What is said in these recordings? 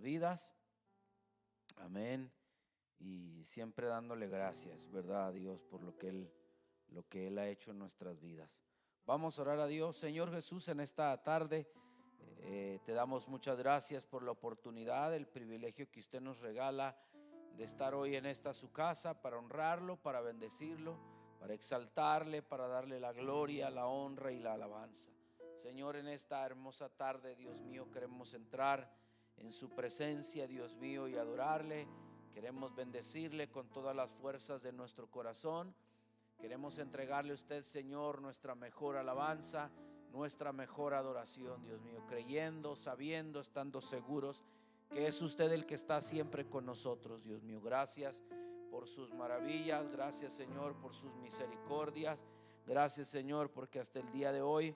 vidas. Amén. Y siempre dándole gracias, ¿verdad?, a Dios por lo que Él ha hecho en nuestras vidas. Vamos a orar a Dios. Señor Jesús, en esta tarde te damos muchas gracias por la oportunidad, el privilegio que usted nos regala de estar hoy en esta su casa para honrarlo, para bendecirlo, para exaltarle, para darle la gloria, la honra y la alabanza. Señor, en esta hermosa tarde, Dios mío, queremos entrar en su presencia, Dios mío, y adorarle. Queremos bendecirle con todas las fuerzas de nuestro corazón. Queremos entregarle a usted, Señor, nuestra mejor alabanza, nuestra mejor adoración, Dios mío, creyendo, sabiendo, estando seguros que es usted el que está siempre con nosotros, Dios mío. Gracias por sus maravillas, gracias, Señor, por sus misericordias. Gracias, Señor, porque hasta el día de hoy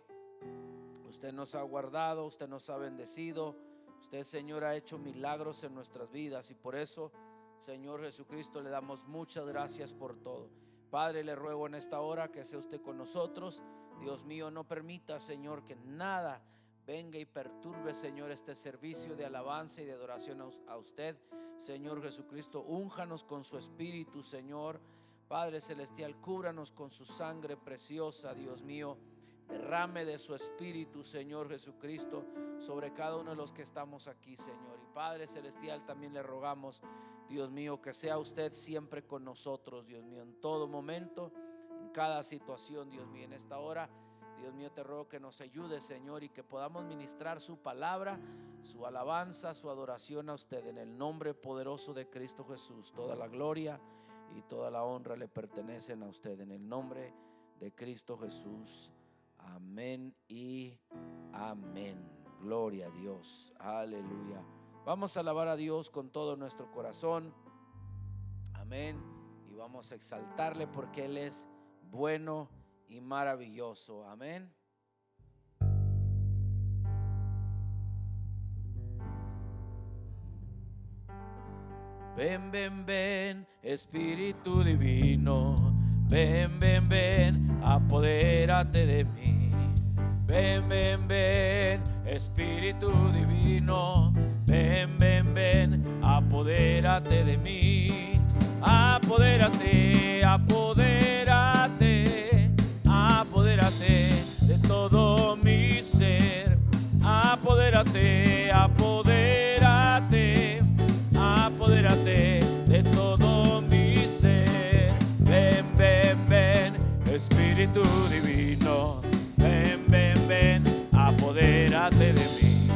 usted nos ha guardado, usted nos ha bendecido. Usted, Señor, ha hecho milagros en nuestras vidas, y por eso, Señor Jesucristo, le damos muchas gracias por todo. Padre, le ruego en esta hora que sea usted con nosotros. Dios mío, no permita, Señor, que nada venga y perturbe, Señor, este servicio de alabanza y de adoración a usted. Señor Jesucristo, únjanos con su espíritu, Señor. Padre celestial, cúbranos con su sangre preciosa, Dios mío. Derrame de su espíritu, Señor Jesucristo, sobre cada uno de los que estamos aquí, Señor. Y Padre celestial, también le rogamos, Dios mío, que sea usted siempre con nosotros, Dios mío, en todo momento, en cada situación, Dios mío. En esta hora, Dios mío, te ruego que nos ayude, Señor, y que podamos ministrar su palabra, su alabanza, su adoración a usted, en el nombre poderoso de Cristo Jesús. Toda la gloria y toda la honra le pertenecen a usted, en el nombre de Cristo Jesús. Amén y amén. Gloria a Dios. Aleluya. Vamos a alabar a Dios con todo nuestro corazón. Amén. Y vamos a exaltarle porque Él es bueno y maravilloso. Amén. Ven, ven, ven, Espíritu Divino. Ven, ven, ven, apodérate de mí. Ven, ven, ven, Espíritu Divino. Ven, ven, ven, apodérate de mí. Apodérate, apodérate, apodérate de todo mi ser. Apodérate, apodérate, apodérate de todo mi ser. Ven, ven, ven, Espíritu Divino. Ven, ven, ven, apodérate de mí.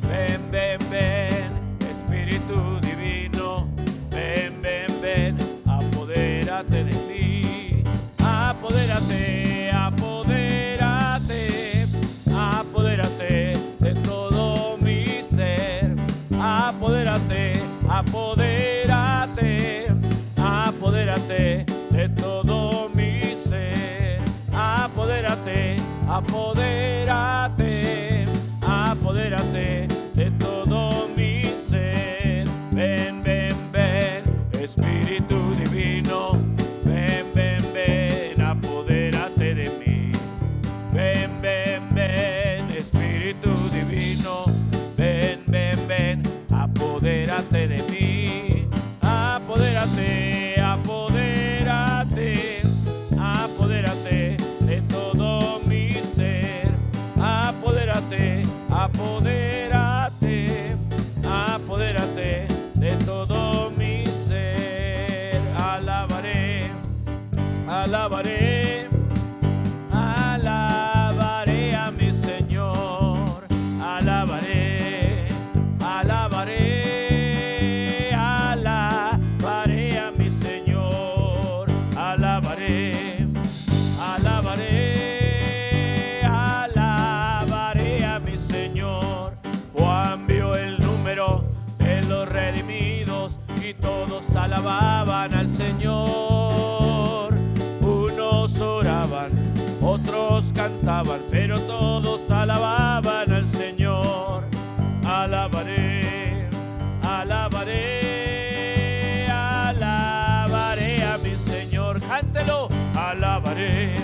Ven, ven, ven, Espíritu Divino. Ven, ven, ven, apodérate de mí. Apodérate, apodérate, apodérate de todo mi ser. Apodérate, apodérate, apodérate de todo mi ser. Apodérate, apodérate, apodérate de todo mi ser. Ven, ven, ven, Espíritu Divino. Ven, ven, ven, apodérate de mí. Ven, ven, ven, Espíritu Divino. Ven, ven, ven, apodérate de mí. Apodérate, apodérate, apodérate de todo mi ser. Apodérate, apodérate, apodérate de todo mi ser. Alabaré, alabaré, alabaré a mi Señor. Alabaré, alabaré, alabaré a mi Señor. Alabaré, alabaré, alabaré a mi Señor. Juan vio el número de los redimidos y todos alababan al Señor. Unos oraban, otros cantaban, pero todos alababan al Señor. Alabaré, alabaré, alabaré a mi Señor. Cántelo. Alabaré,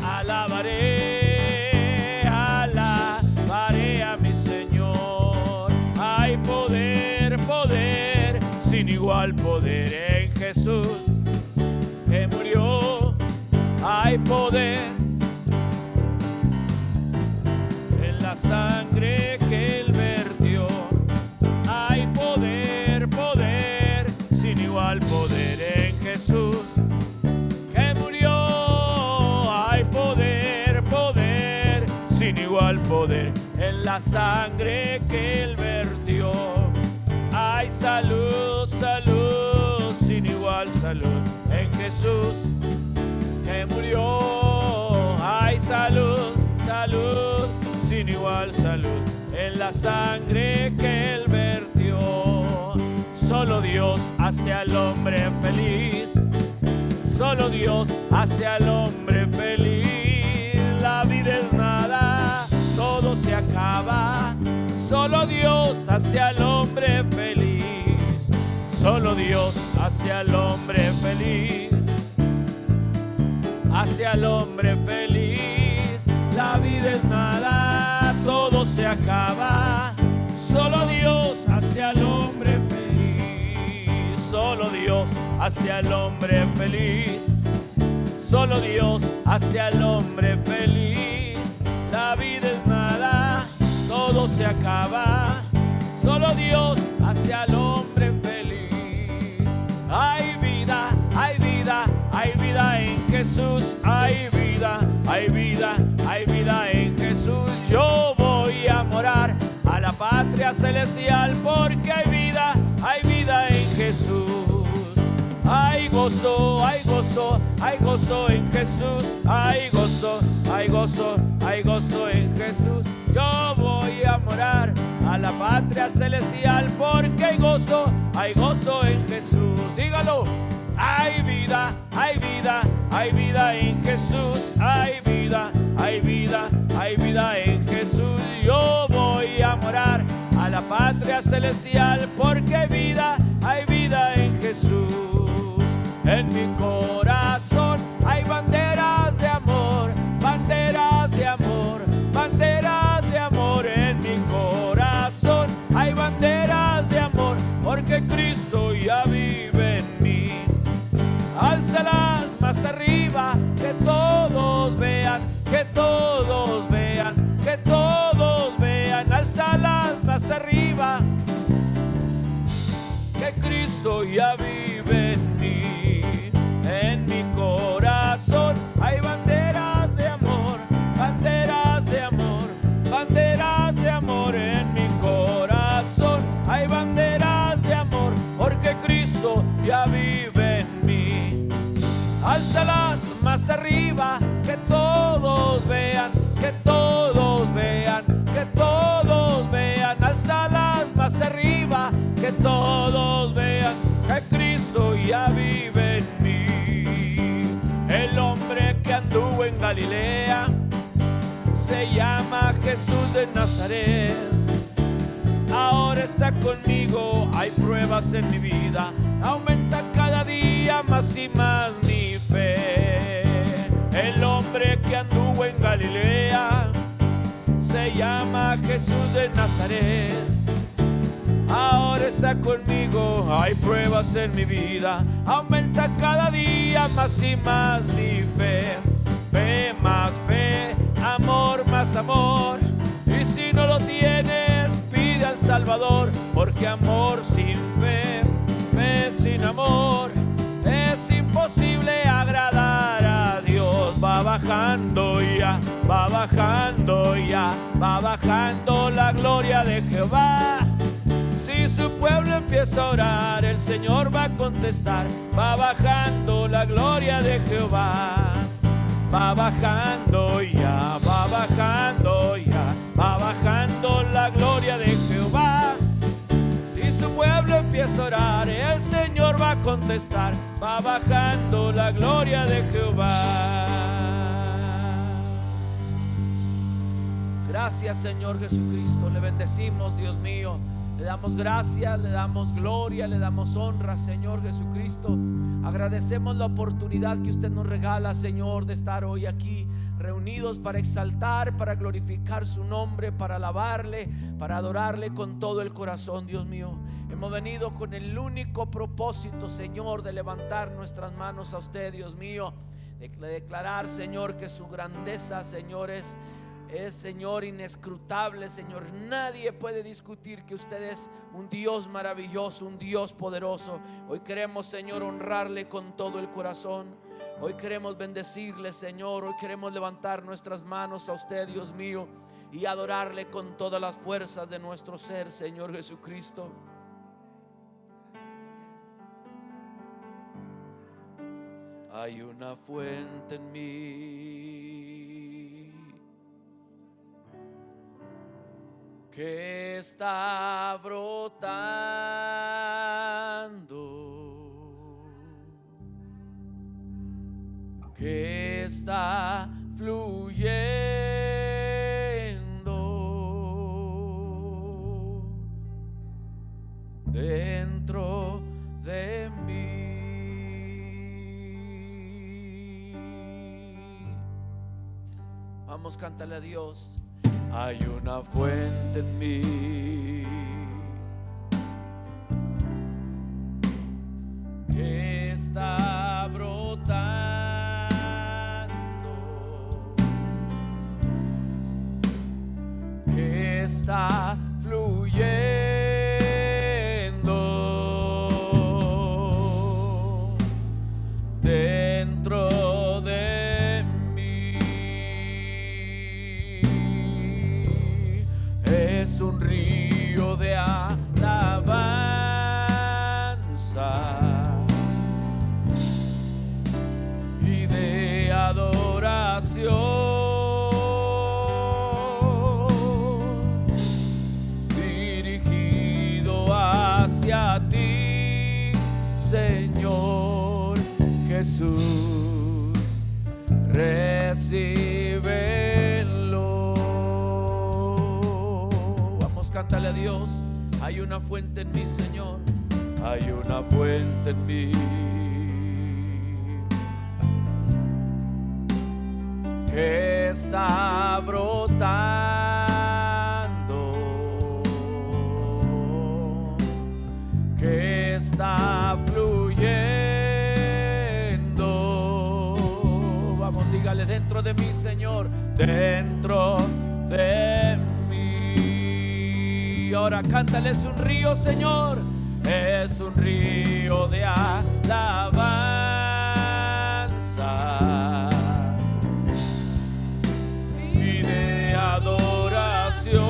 alabaré, alabaré a mi Señor. Hay poder poder, sin igual poder en Jesús que murió. Hay poder en la sangre que Él vertió. Hay poder, poder, sin igual poder en Jesús que murió. Hay poder, poder, sin igual poder en la sangre que Él vertió. Hay salud, salud, sin igual salud en Jesús que murió. Hay salud, salud, sin igual salud en la sangre que Él vertió. Solo Dios hace al hombre feliz. Solo Dios hace al hombre feliz. La vida es nada, todo se acaba. Solo Dios hace al hombre feliz. Solo Dios hace al hombre feliz. Hace al hombre feliz. La vida es nada, todo se acaba. Solo Dios hace al hombre feliz. Solo Dios hace al hombre feliz. Solo Dios hace al hombre feliz. La vida es nada, todo se acaba. Solo Dios hace al hombre feliz. Hay vida, hay vida, hay vida en Jesús. Hay vida, hay vida, hay vida en Jesús. Yo voy a morar a la patria celestial porque hay vida en Jesús. Hay gozo, hay gozo, hay gozo en Jesús. Hay gozo, hay gozo, hay gozo en Jesús. Yo voy a morar a la patria celestial porque hay gozo en Jesús. Dígalo. Hay vida, hay vida, hay vida en Jesús. Hay vida, hay vida, hay vida en Jesús. Yo voy a morar a la patria celestial porque hay vida en Jesús. En mi corazón hay banderas de amor, banderas de amor, banderas de amor. En mi corazón hay banderas de amor porque Cristo ya vive en mí. Álzalas más arriba, que todos vean, que todos vean, que todos vean. Álzalas más arriba, que Cristo ya vive en mí. En mi corazón hay banderas de amor, banderas de amor, banderas de amor. En mi corazón hay banderas de amor porque Cristo ya vive en mí. Álzalas más arriba, que todos vean, que todos vean, que todos vean. Álzalas más arriba, que todos vean que Cristo ya vive en mí. El hombre que anduvo en Galilea se llama Jesús de Nazaret. Ahora está conmigo, hay pruebas en mi vida. Aumenta cada día más y más mi fe. El hombre que anduvo en Galilea se llama Jesús de Nazaret. Ahora está conmigo, hay pruebas en mi vida. Aumenta cada día más y más mi fe. Fe más fe, amor más amor. Y si no lo tienes, pide al Salvador. Porque amor sin fe, fe sin amor, es imposible agradar a Dios. Va bajando ya, va bajando ya, va bajando la gloria de Jehová. Si su pueblo empieza a orar, el Señor va a contestar. Va bajando la gloria de Jehová. Va bajando ya, va bajando ya, va bajando la gloria de Jehová. Si su pueblo empieza a orar, el Señor va a contestar. Va bajando la gloria de Jehová. Gracias, Señor Jesucristo. Le bendecimos, Dios mío. Le damos gracias, le damos gloria, le damos honra, Señor Jesucristo. Agradecemos la oportunidad que usted nos regala, Señor, de estar hoy aquí reunidos para exaltar, para glorificar su nombre, para alabarle, para adorarle con todo el corazón, Dios mío. Hemos venido con el único propósito, Señor, de levantar nuestras manos a usted, Dios mío, de declarar, Señor, que su grandeza, Señor, es Señor inescrutable, Señor. Nadie puede discutir que usted es un Dios maravilloso, un Dios poderoso. Hoy queremos, Señor, honrarle con todo el corazón. Hoy queremos bendecirle, Señor. Hoy queremos levantar nuestras manos a usted, Dios mío, y adorarle con todas las fuerzas de nuestro ser, Señor Jesucristo. Hay una fuente en mí que está brotando, que está fluyendo dentro de mí. Vamos, cántale a Dios. Hay una fuente en mí que está brotando, que está fluyendo dentro de mí. Es un río de alabanza y de adoración, dirigido hacia ti, Señor Jesús. Recíbelo. Vamos, cántale a Dios. Hay una fuente en mí, Señor. Hay una fuente en mí que está brotando, que está fluyendo. Vamos, dígale: dentro de mí, Señor, dentro de mí. Ahora cántale: es un río, Señor, es un río de alabanza y de adoración,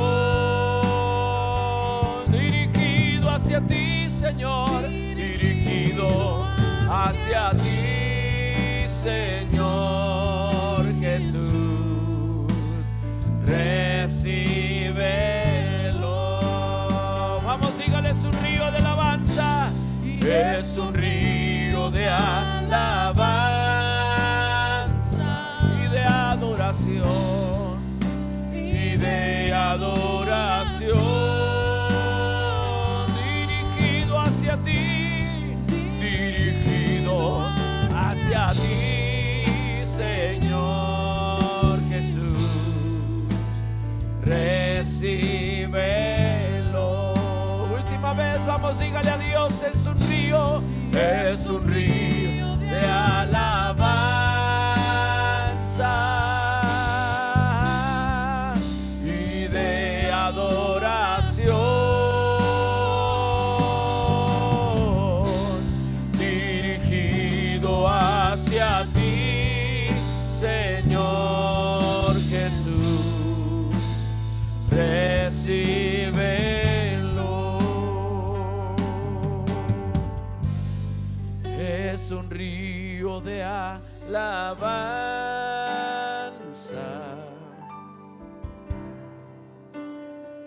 dirigido hacia ti, Señor, dirigido hacia ti, Señor Jesús. Recíbelo. Vamos, dígale: es un río de alabanza, es un río de alabanza y de adoración, y de adoración, dirigido hacia ti, dirigido hacia ti, Señor Jesús. Recíbelo. Última vez, vamos, dígale a Dios: es un río de alabanza y de adoración, dirigido hacia ti, Señor Jesús. Recíbelo. Es un río de alabanza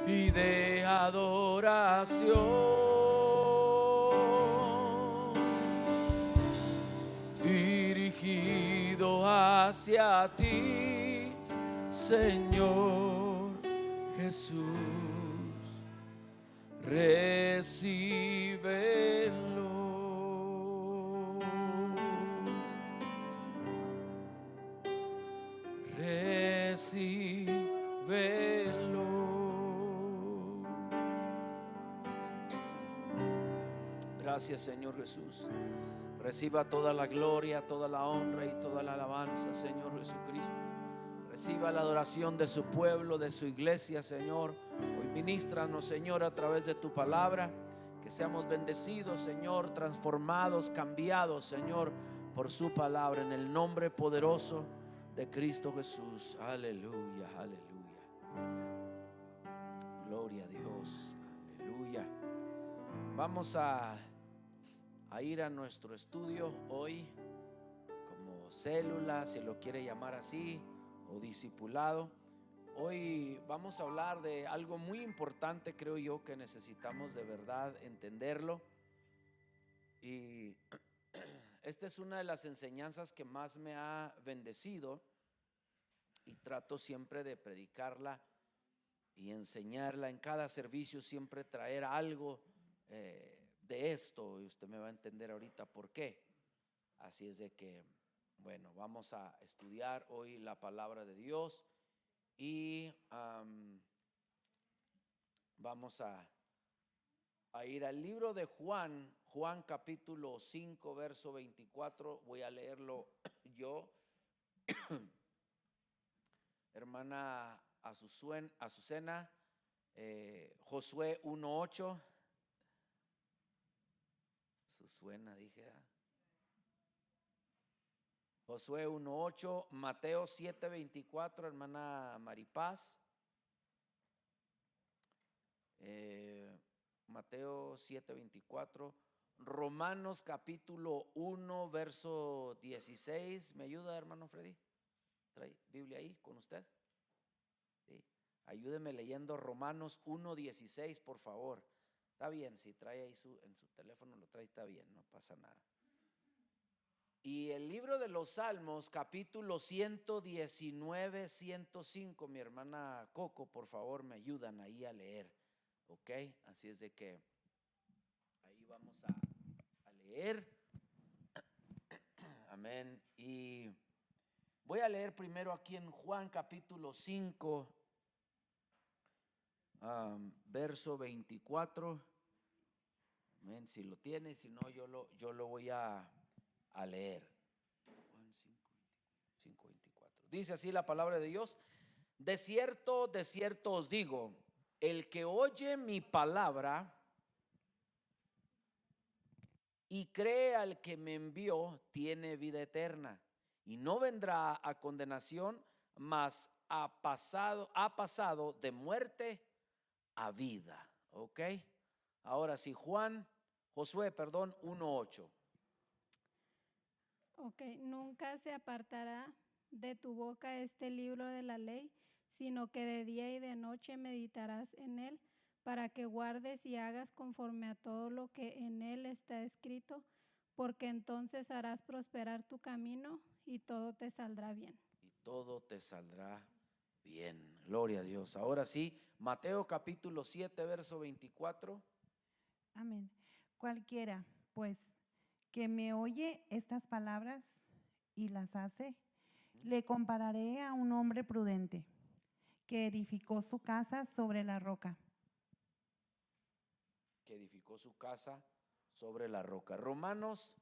y de adoración, dirigido hacia ti, Señor Jesús. recíbelo, recíbelo. Gracias, Señor Jesús. Reciba toda la gloria, toda la honra y toda la alabanza, Señor Jesucristo. Reciba la adoración de su pueblo, de su iglesia, Señor. Hoy ministranos, Señor, a través de tu palabra. Que seamos bendecidos, Señor, transformados, cambiados, Señor, por su palabra, en el nombre poderoso de Cristo Jesús. Aleluya, aleluya. Gloria a Dios, aleluya. Vamos a ir a nuestro estudio hoy, como célula, si lo quiere llamar así, o discipulado. Hoy vamos a hablar de algo muy importante, creo yo, que necesitamos de verdad entenderlo. Y esta es una de las enseñanzas que más me ha bendecido, y trato siempre de predicarla y enseñarla en cada servicio, siempre traer algo de esto, y usted me va a entender ahorita por qué. Así es de que, bueno, vamos a estudiar hoy la palabra de Dios y vamos a ir al libro de Juan capítulo 5, verso 24. Voy a leerlo yo. Hermana Azucena, Josué 1:8. Suena, dije. Josué 1:8, Mateo 7:24, hermana Maripaz. Mateo 7:24, Romanos capítulo 1, verso 16. ¿Me ayuda, hermano Freddy? ¿Trae Biblia ahí con usted? Sí. Ayúdeme leyendo Romanos 1:16, por favor. Está bien, si trae ahí en su teléfono, lo trae, está bien, no pasa nada. Y el libro de los Salmos, capítulo 119, 105, mi hermana Coco, por favor, me ayudan ahí a leer, ¿ok? Así es de que ahí vamos a leer. Amén. Y voy a leer primero aquí en Juan capítulo 5, verso 24. Amén. Si lo tiene, si no, yo lo voy a leer. Juan 5, 24. Dice así la palabra de Dios: de cierto os digo, el que oye mi palabra y cree al que me envió, tiene vida eterna, y no vendrá a condenación, mas ha pasado de muerte a vida. ¿Ok? Ahora sí, Josué 1:8. Ok, nunca se apartará de tu boca este libro de la ley, sino que de día y de noche meditarás en él, para que guardes y hagas conforme a todo lo que en él está escrito, porque entonces harás prosperar tu camino y todo te saldrá bien. Y todo te saldrá bien. Gloria a Dios. Ahora sí, Mateo capítulo 7, verso 24. Amén. Cualquiera, pues, que me oye estas palabras y las hace, le compararé a un hombre prudente que edificó su casa sobre la roca. Que edificó su casa sobre la roca. Romanos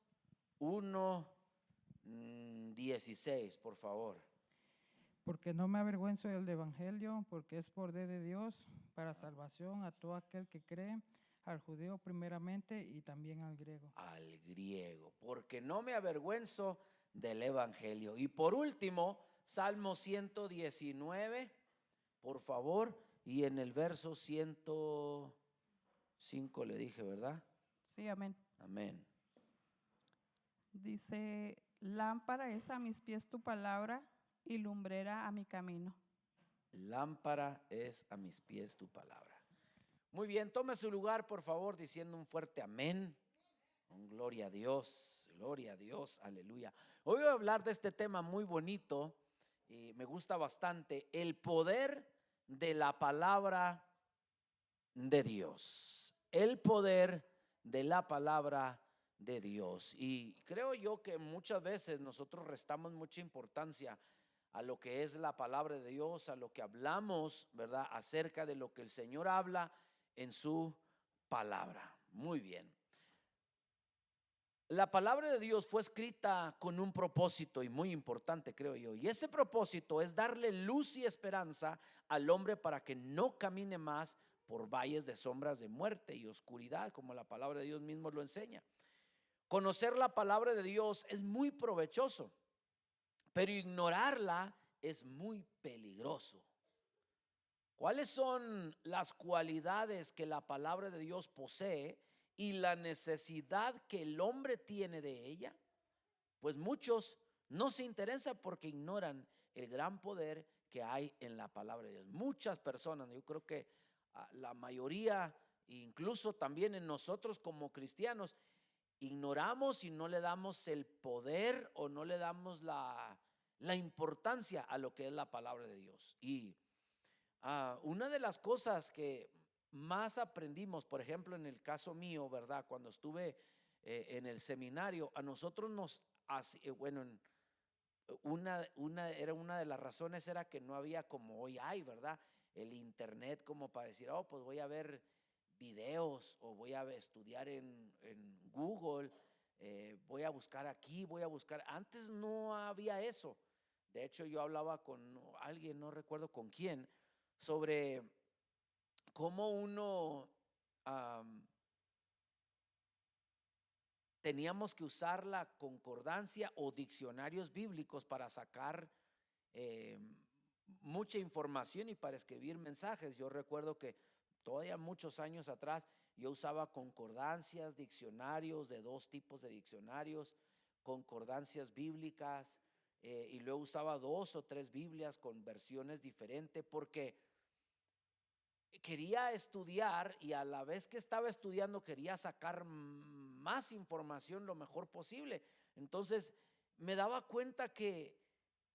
1:16, por favor. Porque no me avergüenzo del evangelio, porque es poder de Dios para salvación a todo aquel que cree, al judío primeramente y también al griego. Al griego, porque no me avergüenzo del evangelio. Y por último, Salmo 119, por favor, y en el verso 105 le dije, ¿verdad? Sí, amén. Amén. Dice, lámpara es a mis pies tu palabra y lumbrera a mi camino. Lámpara es a mis pies tu palabra. Muy bien, tome su lugar, por favor, diciendo un fuerte amén. Gloria a Dios, aleluya. Hoy voy a hablar de este tema muy bonito y me gusta bastante: el poder de la palabra de Dios. el poder de la palabra de Dios. Y creo yo que muchas veces nosotros restamos mucha importancia a lo que es la palabra de Dios, a lo que hablamos, ¿verdad? Acerca de lo que el Señor habla en su palabra. Muy bien. La palabra de Dios fue escrita con un propósito y muy importante, creo yo. Y ese propósito es darle luz y esperanza al hombre para que no camine más por valles de sombras de muerte y oscuridad, como la palabra de Dios mismo lo enseña. Conocer la palabra de Dios es muy provechoso, pero ignorarla es muy peligroso. ¿Cuáles son las cualidades que la palabra de Dios posee y la necesidad que el hombre tiene de ella? Pues muchos no se interesan porque ignoran el gran poder que hay en la palabra de Dios. Muchas personas, yo creo que la mayoría, incluso también en nosotros como cristianos, ignoramos y no le damos el poder o no le damos la importancia a lo que es la palabra de Dios. Y una de las cosas que más aprendimos, por ejemplo, en el caso mío, ¿verdad? Cuando estuve en el seminario, a nosotros nos bueno, una de las razones era que no había como hoy hay, ¿verdad? El internet como para decir, oh, pues voy a ver videos o voy a estudiar en Google, voy a buscar aquí, voy a buscar. Antes no había eso. De hecho, yo hablaba con alguien, no recuerdo con quién, sobre cómo uno teníamos que usar la concordancia o diccionarios bíblicos para sacar mucha información y para escribir mensajes. Yo recuerdo que todavía muchos años atrás yo usaba concordancias, diccionarios de dos tipos de diccionarios, concordancias bíblicas, y luego usaba 2 o 3 Biblias con versiones diferentes porque quería estudiar y a la vez que estaba estudiando quería sacar más información lo mejor posible. Entonces me daba cuenta que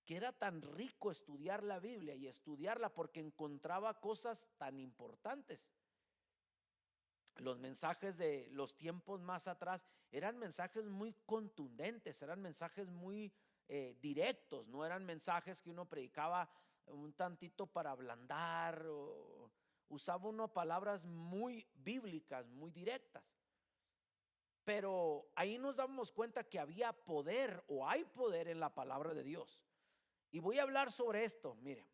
era tan rico estudiar la Biblia y estudiarla porque encontraba cosas tan importantes. Los mensajes de los tiempos más atrás eran mensajes muy contundentes, eran mensajes muy directos, no eran mensajes que uno predicaba un tantito para ablandar, o usaba uno palabras muy bíblicas, muy directas. Pero ahí nos damos cuenta que había poder o hay poder en la palabra de Dios. Y voy a hablar sobre esto, mire,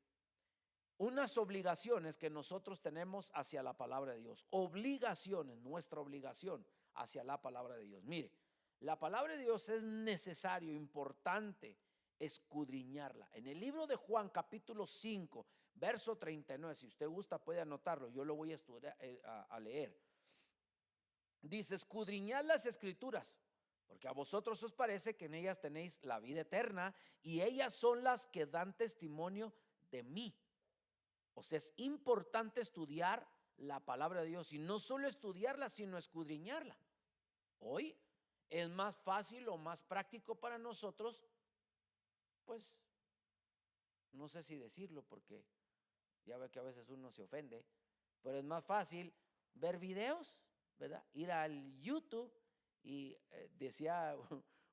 unas obligaciones que nosotros tenemos hacia la palabra de Dios. Obligaciones, nuestra obligación hacia la palabra de Dios. Mire, la palabra de Dios es necesario, importante escudriñarla. En el libro de Juan capítulo 5 verso 39, si usted gusta puede anotarlo, yo lo voy a estudiar, a leer. Dice: escudriñad las escrituras, porque a vosotros os parece que en ellas tenéis la vida eterna, y ellas son las que dan testimonio de mí. O sea, es importante estudiar la palabra de Dios, y no solo estudiarla, sino escudriñarla. Hoy es más fácil o más práctico para nosotros, pues no sé si decirlo porque ya ve que a veces uno se ofende, pero es más fácil ver videos, ¿verdad? Ir al YouTube. Y decía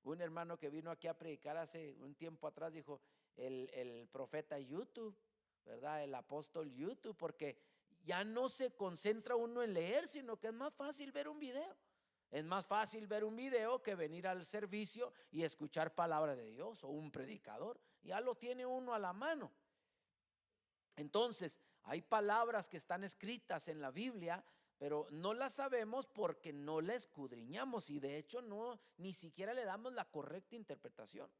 un hermano que vino aquí a predicar hace un tiempo atrás, dijo el profeta YouTube, ¿verdad? El apóstol YouTube, porque ya no se concentra uno en leer, sino que es más fácil ver un video. Es más fácil ver un video que venir al servicio y escuchar palabra de Dios o un predicador. Ya lo tiene uno a la mano. Entonces, hay palabras que están escritas en la Biblia, pero no las sabemos porque no la escudriñamos y de hecho ni siquiera le damos la correcta interpretación.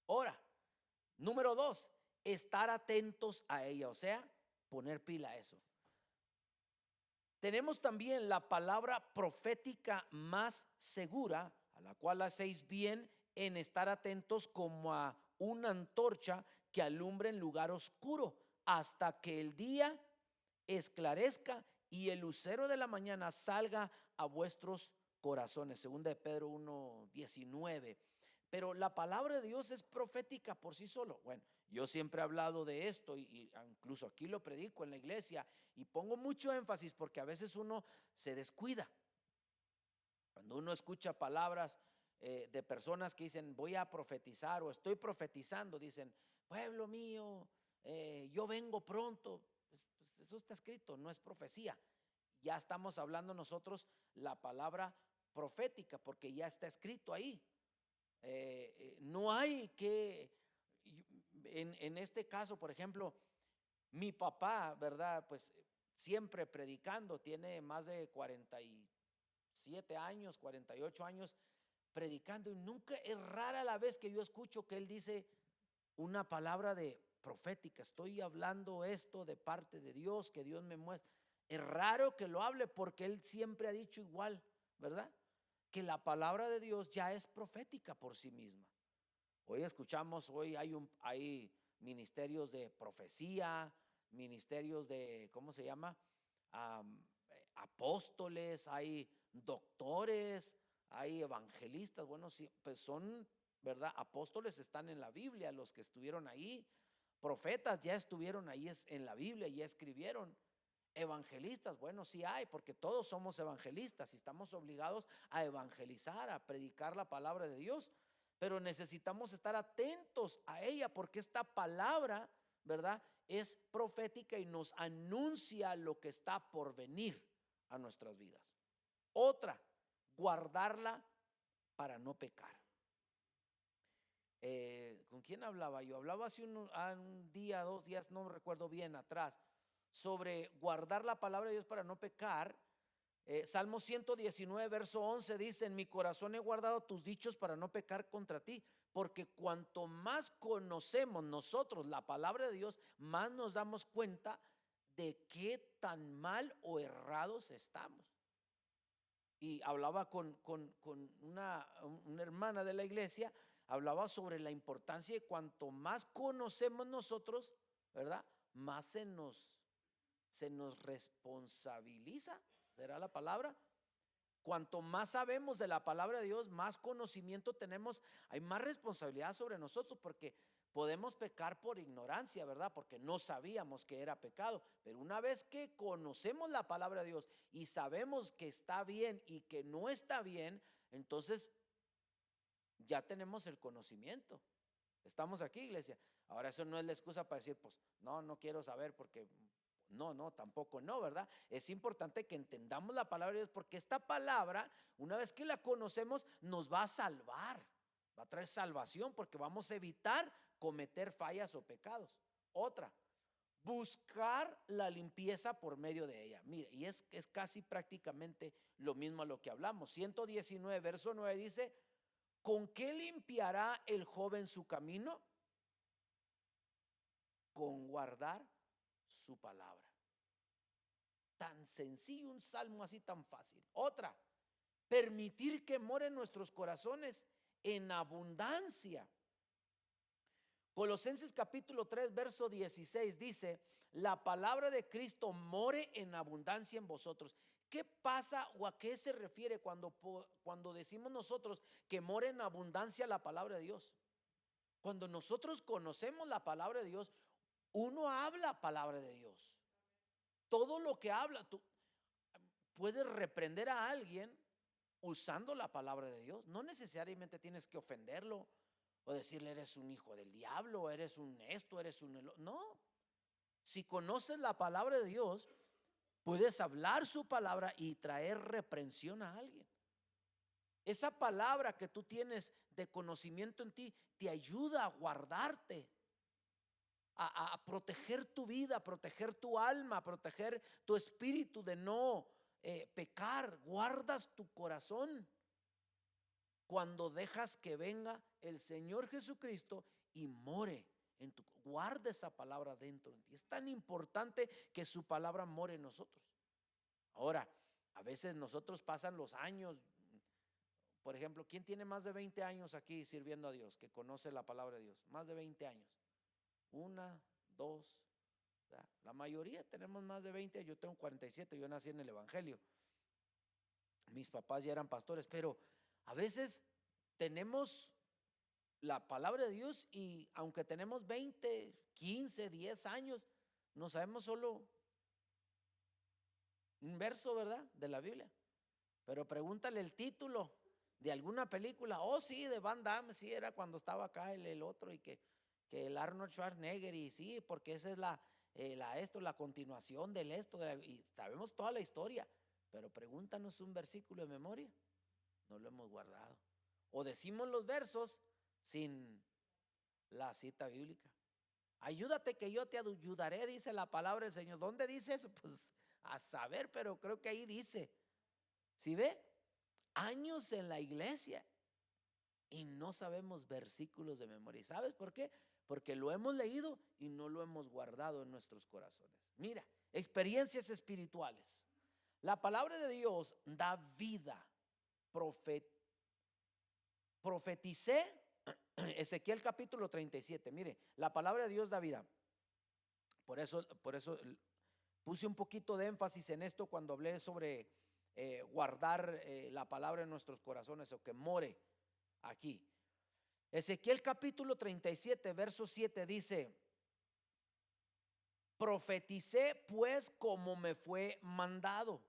Ahora, número 2, estar atentos a ella, o sea, poner pila a eso. Tenemos también la palabra profética más segura, a la cual hacéis bien en estar atentos como a una antorcha que alumbra en lugar oscuro, hasta que el día esclarezca y el lucero de la mañana salga a vuestros corazones. Segunda de Pedro 1:19. Pero la palabra de Dios es profética por sí solo. Bueno, yo siempre he hablado de esto y incluso aquí lo predico en la iglesia y pongo mucho énfasis porque a veces uno se descuida. Cuando uno escucha palabras de personas que dicen voy a profetizar o estoy profetizando, dicen pueblo mío, yo vengo pronto. Pues eso está escrito, no es profecía. Ya estamos hablando nosotros la palabra profética porque ya está escrito ahí. No hay que, en este caso, por ejemplo, mi papá, ¿verdad? Pues siempre predicando, tiene más de 47 años, 48 años predicando y nunca, es rara la vez que yo escucho que él dice una palabra de profética, estoy hablando esto de parte de Dios, que Dios me muestra. Es raro que lo hable porque él siempre ha dicho igual, ¿verdad? Que la palabra de Dios ya es profética por sí misma. Hoy escuchamos, hoy hay ministerios de profecía, ministerios de, ¿cómo se llama? Apóstoles, hay doctores, hay evangelistas. Bueno, sí, pues son, ¿verdad? Apóstoles están en la Biblia, los que estuvieron ahí. Profetas ya estuvieron ahí en la Biblia, ya escribieron. Evangelistas, bueno, sí hay, porque todos somos evangelistas y estamos obligados a evangelizar, a predicar la palabra de Dios, pero necesitamos estar atentos a ella porque esta palabra, ¿verdad?, es profética y nos anuncia lo que está por venir a nuestras vidas. Otra, guardarla para no pecar. ¿Con quién hablaba yo? Hablaba hace un día, 2 días, no recuerdo bien atrás, sobre guardar la palabra de Dios para no pecar. Salmo 119 verso 11 dice: en mi corazón he guardado tus dichos para no pecar contra ti, porque cuanto más conocemos nosotros la palabra de Dios, más nos damos cuenta de qué tan mal o errados estamos. Y hablaba con una hermana de la iglesia, hablaba sobre la importancia de cuanto más conocemos nosotros, ¿verdad?, más se nos responsabiliza, ¿será la palabra? Cuanto más sabemos de la palabra de Dios, más conocimiento tenemos, hay más responsabilidad sobre nosotros, porque podemos pecar por ignorancia, ¿verdad? Porque no sabíamos que era pecado, pero una vez que conocemos la palabra de Dios y sabemos que está bien y que no está bien, entonces ya tenemos el conocimiento. Estamos aquí, iglesia. Ahora eso no es la excusa para decir, pues no quiero saber porque no, tampoco no, ¿verdad? Es importante que entendamos la palabra de Dios, porque esta palabra, una vez que la conocemos, nos va a salvar, va a traer salvación, porque vamos a evitar cometer fallas o pecados. Otra, buscar la limpieza por medio de ella. Mire, y es casi prácticamente lo mismo a lo que hablamos. 119 verso 9 dice: ¿con qué limpiará el joven su camino? Con guardar su palabra. Tan sencillo, un salmo así tan fácil. Otra, permitir que more en nuestros corazones en abundancia. Colosenses capítulo 3 verso 16 dice: la palabra de Cristo more en abundancia en vosotros. ¿Qué pasa o a qué se refiere cuando decimos nosotros que more en abundancia la palabra de Dios? Cuando nosotros conocemos la palabra de Dios, uno habla palabra de Dios. Todo lo que habla, tú puedes reprender a alguien usando la palabra de Dios. No necesariamente tienes que ofenderlo o decirle eres un hijo del diablo, eres un esto, eres un... No, si conoces la palabra de Dios, puedes hablar su palabra y traer reprensión a alguien. Esa palabra que tú tienes de conocimiento en ti te ayuda a guardarte, a proteger tu vida, proteger tu alma, proteger tu espíritu de no pecar. Guardas tu corazón cuando dejas que venga el Señor Jesucristo y more en tu. Guarda esa palabra dentro de ti. Es tan importante que su palabra more en nosotros. Ahora, a veces nosotros pasan los años. Por ejemplo, ¿quién tiene más de 20 años aquí sirviendo a Dios, que conoce la palabra de Dios? Más de 20 años. 1, 2, ¿verdad? La mayoría tenemos más de 20. Yo tengo 47, yo nací en el Evangelio. Mis papás ya eran pastores, pero a veces tenemos la palabra de Dios, y aunque tenemos 20, 15, 10 años, no sabemos solo un verso, ¿verdad? De la Biblia. Pero pregúntale el título de alguna película. Oh, sí, de Van Damme, sí, era cuando estaba acá el otro, y que el Arnold Schwarzenegger, y sí, porque esa es la continuación del esto, y sabemos toda la historia. Pero pregúntanos un versículo de memoria, no lo hemos guardado. O decimos los versos sin la cita bíblica. Ayúdate que yo te ayudaré, dice la palabra del Señor. ¿Dónde dice eso? Pues a saber, pero creo que ahí dice. ¿Sí ve? Años en la iglesia y no sabemos versículos de memoria. ¿Y sabes por qué? Porque lo hemos leído y no lo hemos guardado en nuestros corazones. Mira, experiencias espirituales. La palabra de Dios da vida. Profeticé, Ezequiel capítulo 37. Mire, la palabra de Dios da vida. Por eso puse un poquito de énfasis en esto cuando hablé sobre guardar la palabra en nuestros corazones, o que more aquí. Ezequiel capítulo 37 verso 7 dice: profeticé pues como me fue mandado,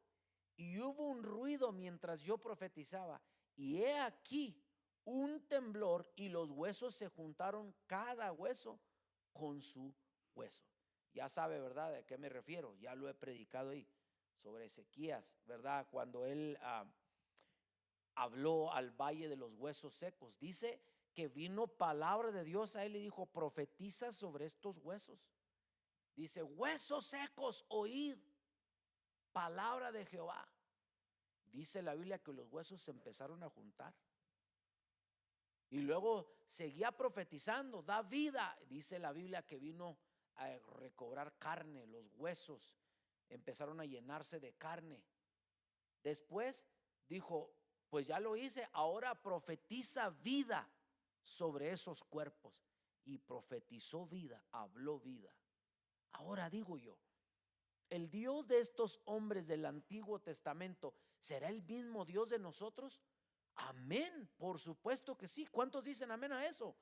y hubo un ruido mientras yo profetizaba, y he aquí un temblor, y los huesos se juntaron, cada hueso con su hueso. Ya sabe, ¿verdad?, de qué me refiero. Ya lo he predicado ahí sobre Ezequías, ¿verdad? Cuando él habló al valle de los huesos secos, dice que vino palabra de Dios a él y dijo: profetiza sobre estos huesos. Dice: huesos secos, oíd palabra de Jehová. Dice la Biblia que los huesos se empezaron a juntar. Y luego seguía profetizando: da vida. Dice la Biblia que vino a recobrar carne, los huesos empezaron a llenarse de carne. Después dijo: pues ya lo hice, ahora profetiza vida sobre esos cuerpos. Y profetizó vida, habló vida. Ahora digo yo, ¿el Dios de estos hombres del Antiguo Testamento será el mismo Dios de nosotros? Amén, por supuesto que sí. ¿Cuántos dicen amén a eso?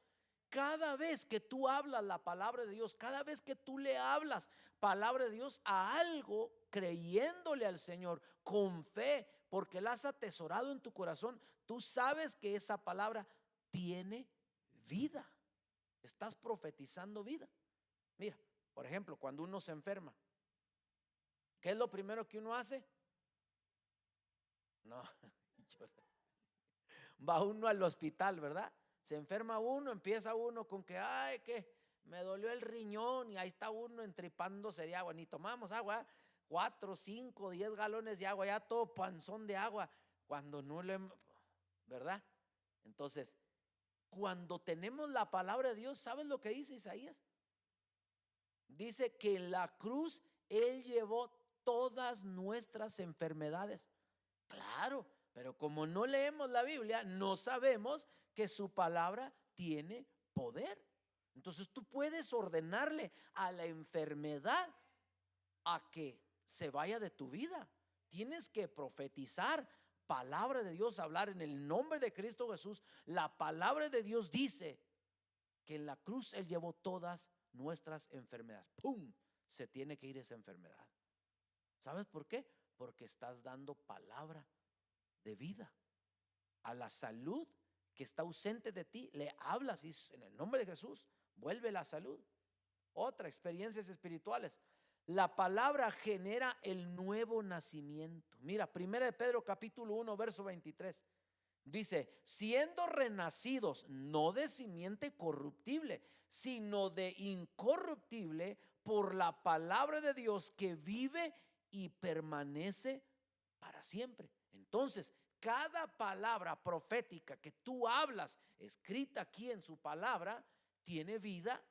Cada vez que tú hablas la palabra de Dios, cada vez que tú le hablas palabra de Dios a algo, creyéndole al Señor con fe, porque la has atesorado en tu corazón, tú sabes que esa palabra tiene vida. Estás profetizando vida. Mira, por ejemplo, cuando uno se enferma, ¿qué es lo primero que uno hace? No, va uno al hospital, ¿verdad? Se enferma uno, empieza uno con que, ay, que me dolió el riñón, y ahí está uno entripándose de agua. Ni tomamos agua, 4, 5, 10 galones de agua, ya todo panzón de agua, cuando no le, ¿verdad? Entonces, cuando tenemos la palabra de Dios, ¿sabes lo que dice Isaías? Dice que en la cruz Él llevó todas nuestras enfermedades. Claro, pero como no leemos la Biblia, no sabemos que su palabra tiene poder. Entonces tú puedes ordenarle a la enfermedad a que se vaya de tu vida. Tienes que profetizar palabra de Dios, hablar en el nombre de Cristo Jesús. La palabra de Dios dice que en la cruz Él llevó todas nuestras enfermedades. ¡Pum! Se tiene que ir esa enfermedad. ¿Sabes por qué? Porque estás dando palabra de vida a la salud que está ausente de ti. Le hablas y en el nombre de Jesús vuelve la salud. Otra, experiencias espirituales. La palabra genera el nuevo nacimiento. Mira, 1 de Pedro capítulo 1 verso 23 dice: siendo renacidos no de simiente corruptible, sino de incorruptible, por la palabra de Dios que vive y permanece para siempre. Entonces, cada palabra profética que tú hablas, escrita aquí en su palabra, tiene vida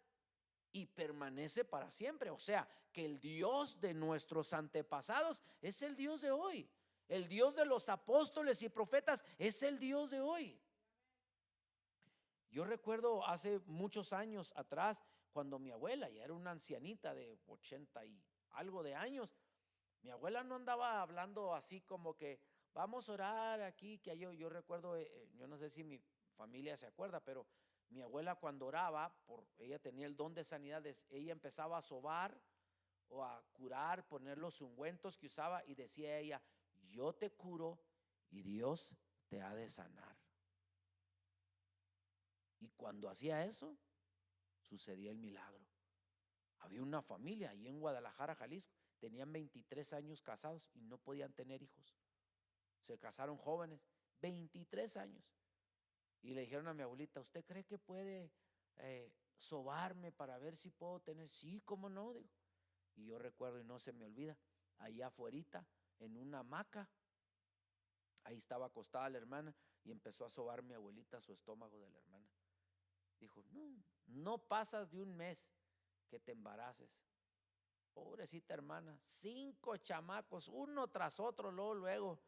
y permanece para siempre. O sea, que el Dios de nuestros antepasados es el Dios de hoy. El Dios de los apóstoles y profetas es el Dios de hoy. Yo recuerdo hace muchos años atrás, cuando mi abuela ya era una ancianita de 80 y algo de años, mi abuela no andaba hablando así como que vamos a orar aquí, que yo recuerdo, yo no sé si mi familia se acuerda, pero Mi abuela cuando oraba, ella tenía el don de sanidad, ella empezaba a sobar o a curar, poner los ungüentos que usaba y decía ella, yo te curo y Dios te ha de sanar. Y cuando hacía eso, sucedía el milagro. Había una familia ahí en Guadalajara, Jalisco, tenían 23 años casados y no podían tener hijos. Se casaron jóvenes, 23 años. Y le dijeron a mi abuelita, ¿usted cree que puede sobarme para ver si puedo tener? Sí, ¿cómo no? Digo. Y yo recuerdo y no se me olvida, allá afuerita, en una hamaca, ahí estaba acostada la hermana y empezó a sobar mi abuelita su estómago de la hermana. Dijo, no pasas de un mes que te embaraces. Pobrecita hermana, 5 chamacos, uno tras otro, luego.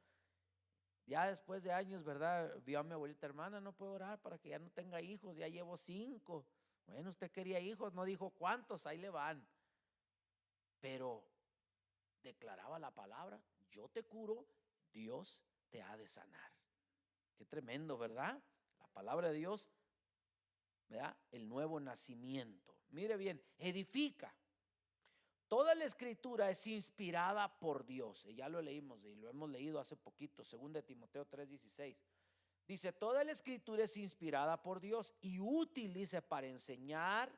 Ya después de años, ¿verdad? Vio a mi abuelita, hermana, no puedo orar para que ya no tenga hijos, ya llevo 5. Bueno, usted quería hijos, no dijo cuántos, ahí le van. Pero declaraba la palabra, yo te curo, Dios te ha de sanar. Qué tremendo, ¿verdad? La palabra de Dios, ¿verdad? El nuevo nacimiento. Mire bien, edifica. Toda la escritura es inspirada por Dios. Y ya lo leímos y lo hemos leído hace poquito, 2 Timoteo 3:16. Dice, toda la escritura es inspirada por Dios y útil, dice, para enseñar,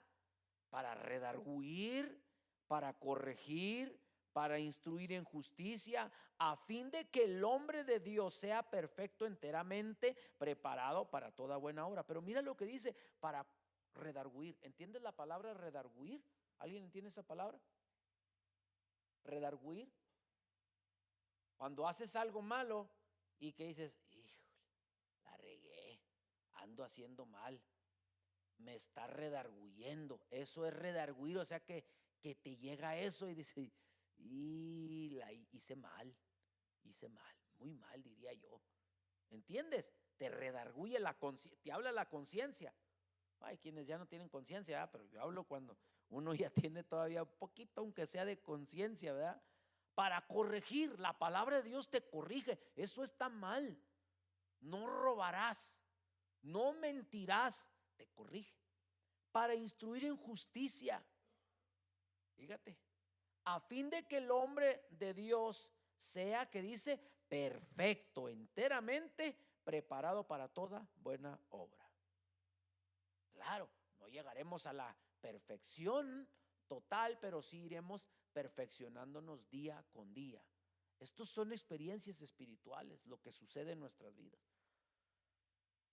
para redarguir, para corregir, para instruir en justicia, a fin de que el hombre de Dios sea perfecto, enteramente preparado para toda buena obra. Pero mira lo que dice, para redarguir. ¿Entiendes la palabra redarguir? ¿Alguien entiende esa palabra? Redarguir. Cuando haces algo malo y que dices, híjole, la regué, ando haciendo mal, me está redarguyendo. Eso es redarguir, o sea que te llega eso y dices, y la hice mal, muy mal diría yo. ¿Entiendes? Te redarguye te habla la conciencia. Hay quienes ya no tienen conciencia, pero yo hablo cuando uno ya tiene todavía un poquito, aunque sea de conciencia, ¿verdad? Para corregir, la palabra de Dios te corrige. Eso está mal. No robarás, no mentirás, te corrige. Para instruir en justicia, fíjate, a fin de que el hombre de Dios sea, que dice, perfecto, enteramente preparado para toda buena obra. Claro, no llegaremos a la perfección total, pero sí iremos perfeccionándonos día con día. Estos son experiencias espirituales, lo que sucede en nuestras vidas.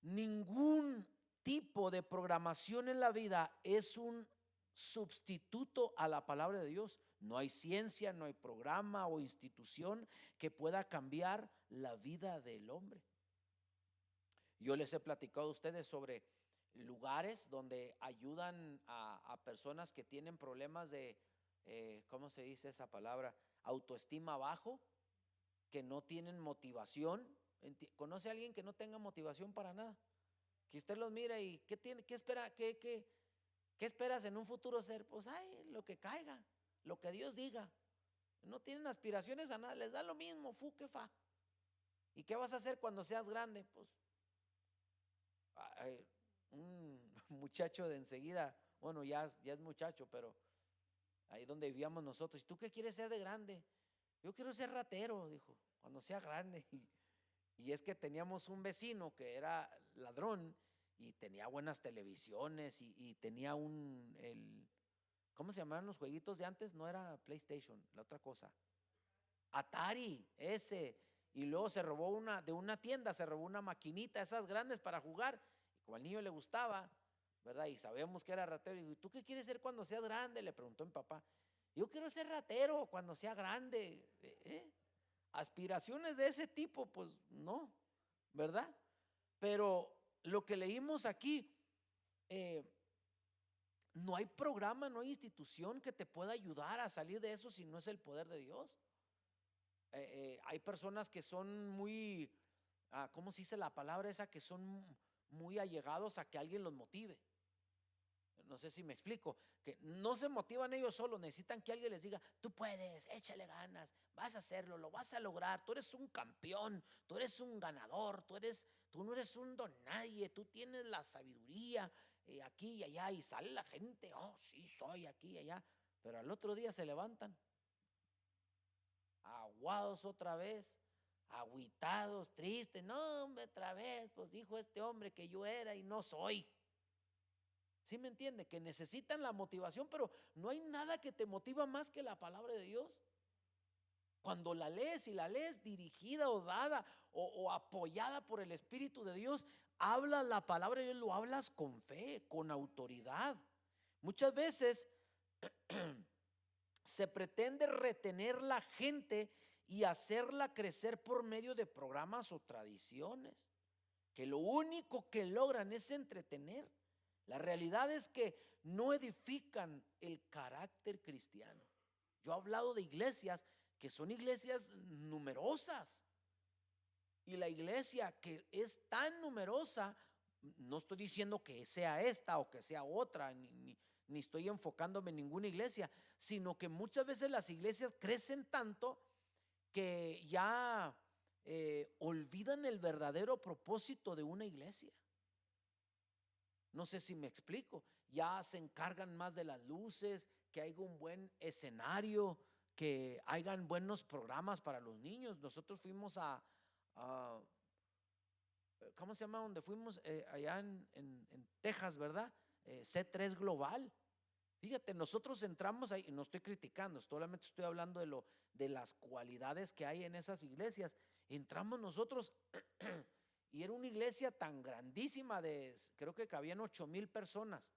Ningún tipo de programación en la vida es un sustituto a la palabra de Dios. No hay ciencia, no hay programa o institución que pueda cambiar la vida del hombre. Yo les he platicado a ustedes sobre lugares donde ayudan a personas que tienen problemas de, ¿cómo se dice esa palabra? Autoestima bajo, que no tienen motivación. ¿Conoce a alguien que no tenga motivación para nada? Que usted los mira y ¿qué espera? ¿Qué esperas en un futuro ser? Pues lo que caiga, lo que Dios diga. No tienen aspiraciones a nada, les da lo mismo, que fa. ¿Y qué vas a hacer cuando seas grande? Pues un muchacho de enseguida, bueno, ya es muchacho, pero ahí donde vivíamos nosotros, ¿y tú qué quieres ser de grande? Yo quiero ser ratero, dijo, cuando sea grande. Y es que teníamos un vecino que era ladrón y tenía buenas televisiones y tenía ¿cómo se llamaban los jueguitos de antes? No era PlayStation, la otra cosa, Atari, ese. Y luego se robó de una tienda, se robó una maquinita, esas grandes para jugar. Y como al niño le gustaba, ¿verdad? Y sabemos que era ratero. Y ¿tú qué quieres ser cuando seas grande? Le preguntó mi papá. Yo quiero ser ratero cuando sea grande. Aspiraciones de ese tipo, pues no, ¿verdad? Pero lo que leímos aquí, no hay programa, no hay institución que te pueda ayudar a salir de eso si no es el poder de Dios. Hay personas que son muy, ¿cómo se dice la palabra esa? Que son muy allegados a que alguien los motive. No sé si me explico, que no se motivan ellos solos, necesitan que alguien les diga, tú puedes, échale ganas, vas a hacerlo, lo vas a lograr, tú eres un campeón, tú eres un ganador, tú no eres un don nadie, tú tienes la sabiduría, aquí y allá, y sale la gente, oh, sí, soy aquí y allá, pero al otro día se levantan aguados otra vez, agüitados, tristes. No, hombre, otra vez, pues dijo este hombre que yo era y no soy. ¿Sí me entiende? Que necesitan la motivación, pero no hay nada que te motiva más que la palabra de Dios. Cuando la lees y la lees dirigida o dada o apoyada por el Espíritu de Dios, hablas la palabra de Dios, lo hablas con fe, con autoridad. Muchas veces se pretende retener la gente y hacerla crecer por medio de programas o tradiciones, que lo único que logran es entretener. La realidad es que no edifican el carácter cristiano. Yo he hablado de iglesias que son iglesias numerosas, y la iglesia que es tan numerosa, no estoy diciendo que sea esta o que sea otra, ni estoy enfocándome en ninguna iglesia, sino que muchas veces las iglesias crecen tanto que ya olvidan el verdadero propósito de una iglesia. No sé si me explico. Ya se encargan más de las luces, que haya un buen escenario, que hayan buenos programas para los niños. Nosotros fuimos a ¿cómo se llama? Donde fuimos allá en Texas, ¿verdad? C3 Global. Fíjate, nosotros entramos ahí, no estoy criticando, solamente estoy hablando de las cualidades que hay en esas iglesias. Entramos nosotros y era una iglesia tan grandísima, creo que cabían 8,000 personas.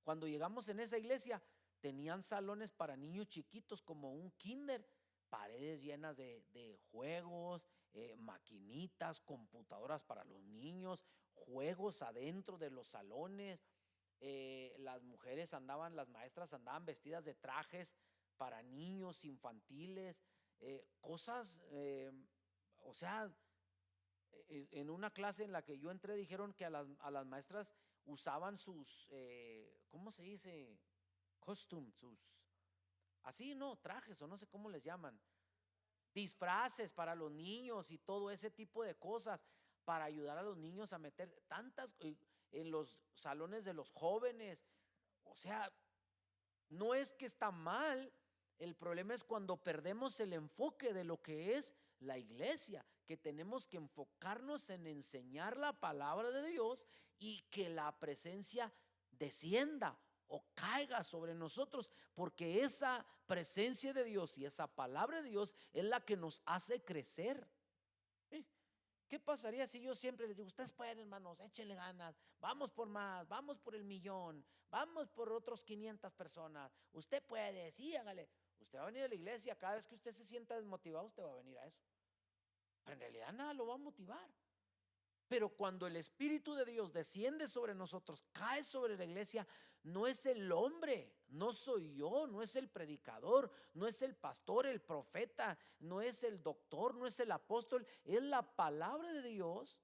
Cuando llegamos en esa iglesia, tenían salones para niños chiquitos como un kinder, paredes llenas de juegos, maquinitas, computadoras para los niños, juegos adentro de los salones. Las mujeres las maestras andaban vestidas de trajes para niños infantiles, cosas, o sea, en una clase en la que yo entré dijeron que a las maestras usaban sus, ¿cómo se dice? Costumes, así, no, trajes o no sé cómo les llaman, disfraces para los niños y todo ese tipo de cosas para ayudar a los niños a meter tantas en los salones de los jóvenes. O sea, no es que está mal, el problema es cuando perdemos el enfoque de lo que es la iglesia, que tenemos que enfocarnos en enseñar la palabra de Dios y que la presencia descienda o caiga sobre nosotros, porque esa presencia de Dios y esa palabra de Dios es la que nos hace crecer. ¿Qué pasaría si yo siempre les digo, ustedes pueden, hermanos, échenle ganas, vamos por más, vamos por el 1,000,000, vamos por otros 500 personas, usted puede, sí, hágale? Usted va a venir a la iglesia, cada vez que usted se sienta desmotivado, usted va a venir a eso, pero en realidad nada lo va a motivar. Pero cuando el Espíritu de Dios desciende sobre nosotros, cae sobre la iglesia, no es el hombre, no soy yo, no es el predicador, no es el pastor, el profeta, no es el doctor, no es el apóstol, es la palabra de Dios,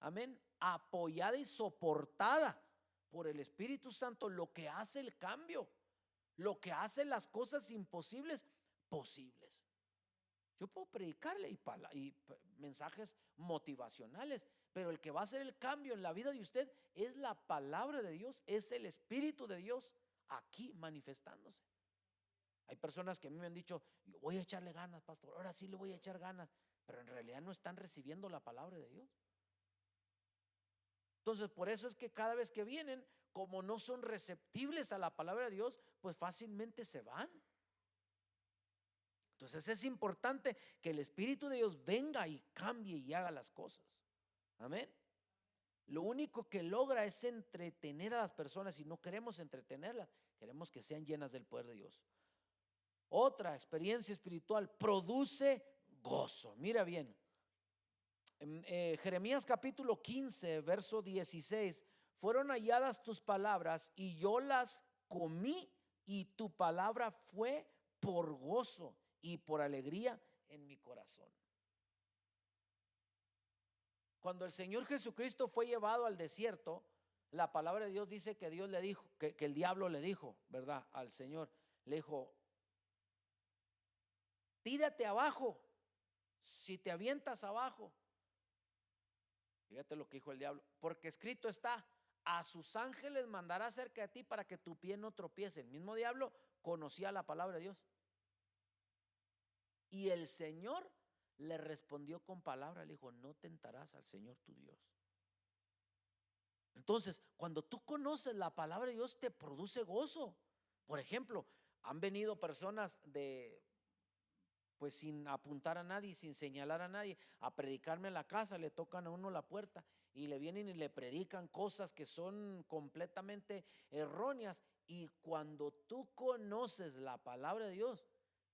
amén, apoyada y soportada por el Espíritu Santo, lo que hace el cambio, lo que hace las cosas imposibles posibles. Yo puedo predicarle y mensajes motivacionales, pero el que va a hacer el cambio en la vida de usted es la palabra de Dios, es el Espíritu de Dios aquí manifestándose. Hay personas que a mí me han dicho, yo voy a echarle ganas, pastor, ahora sí le voy a echar ganas, pero en realidad no están recibiendo la palabra de Dios. Entonces, por eso es que cada vez que vienen, como no son receptibles a la palabra de Dios, pues fácilmente se van. Entonces es importante que el Espíritu de Dios venga y cambie y haga las cosas. Amén. Lo único que logra es entretener a las personas, y no queremos entretenerlas, queremos que sean llenas del poder de Dios. Otra experiencia espiritual produce gozo. Mira bien, en Jeremías capítulo 15, verso 16, fueron halladas tus palabras y yo las comí, y tu palabra fue por gozo y por alegría en mi corazón. Cuando el Señor Jesucristo fue llevado al desierto, la palabra de Dios dice que Dios le dijo, que el diablo le dijo, ¿verdad? Al Señor, le dijo, tírate abajo, si te avientas abajo, fíjate lo que dijo el diablo, porque escrito está, a sus ángeles mandará cerca de ti para que tu pie no tropiece. El mismo diablo conocía la palabra de Dios. Y el Señor le respondió con palabra, le dijo: no tentarás al Señor tu Dios. Entonces, cuando tú conoces la palabra de Dios, te produce gozo. Por ejemplo, han venido personas pues sin apuntar a nadie, sin señalar a nadie, a predicarme en la casa. Le tocan a uno la puerta y le vienen y le predican cosas que son completamente erróneas. Y cuando tú conoces la palabra de Dios,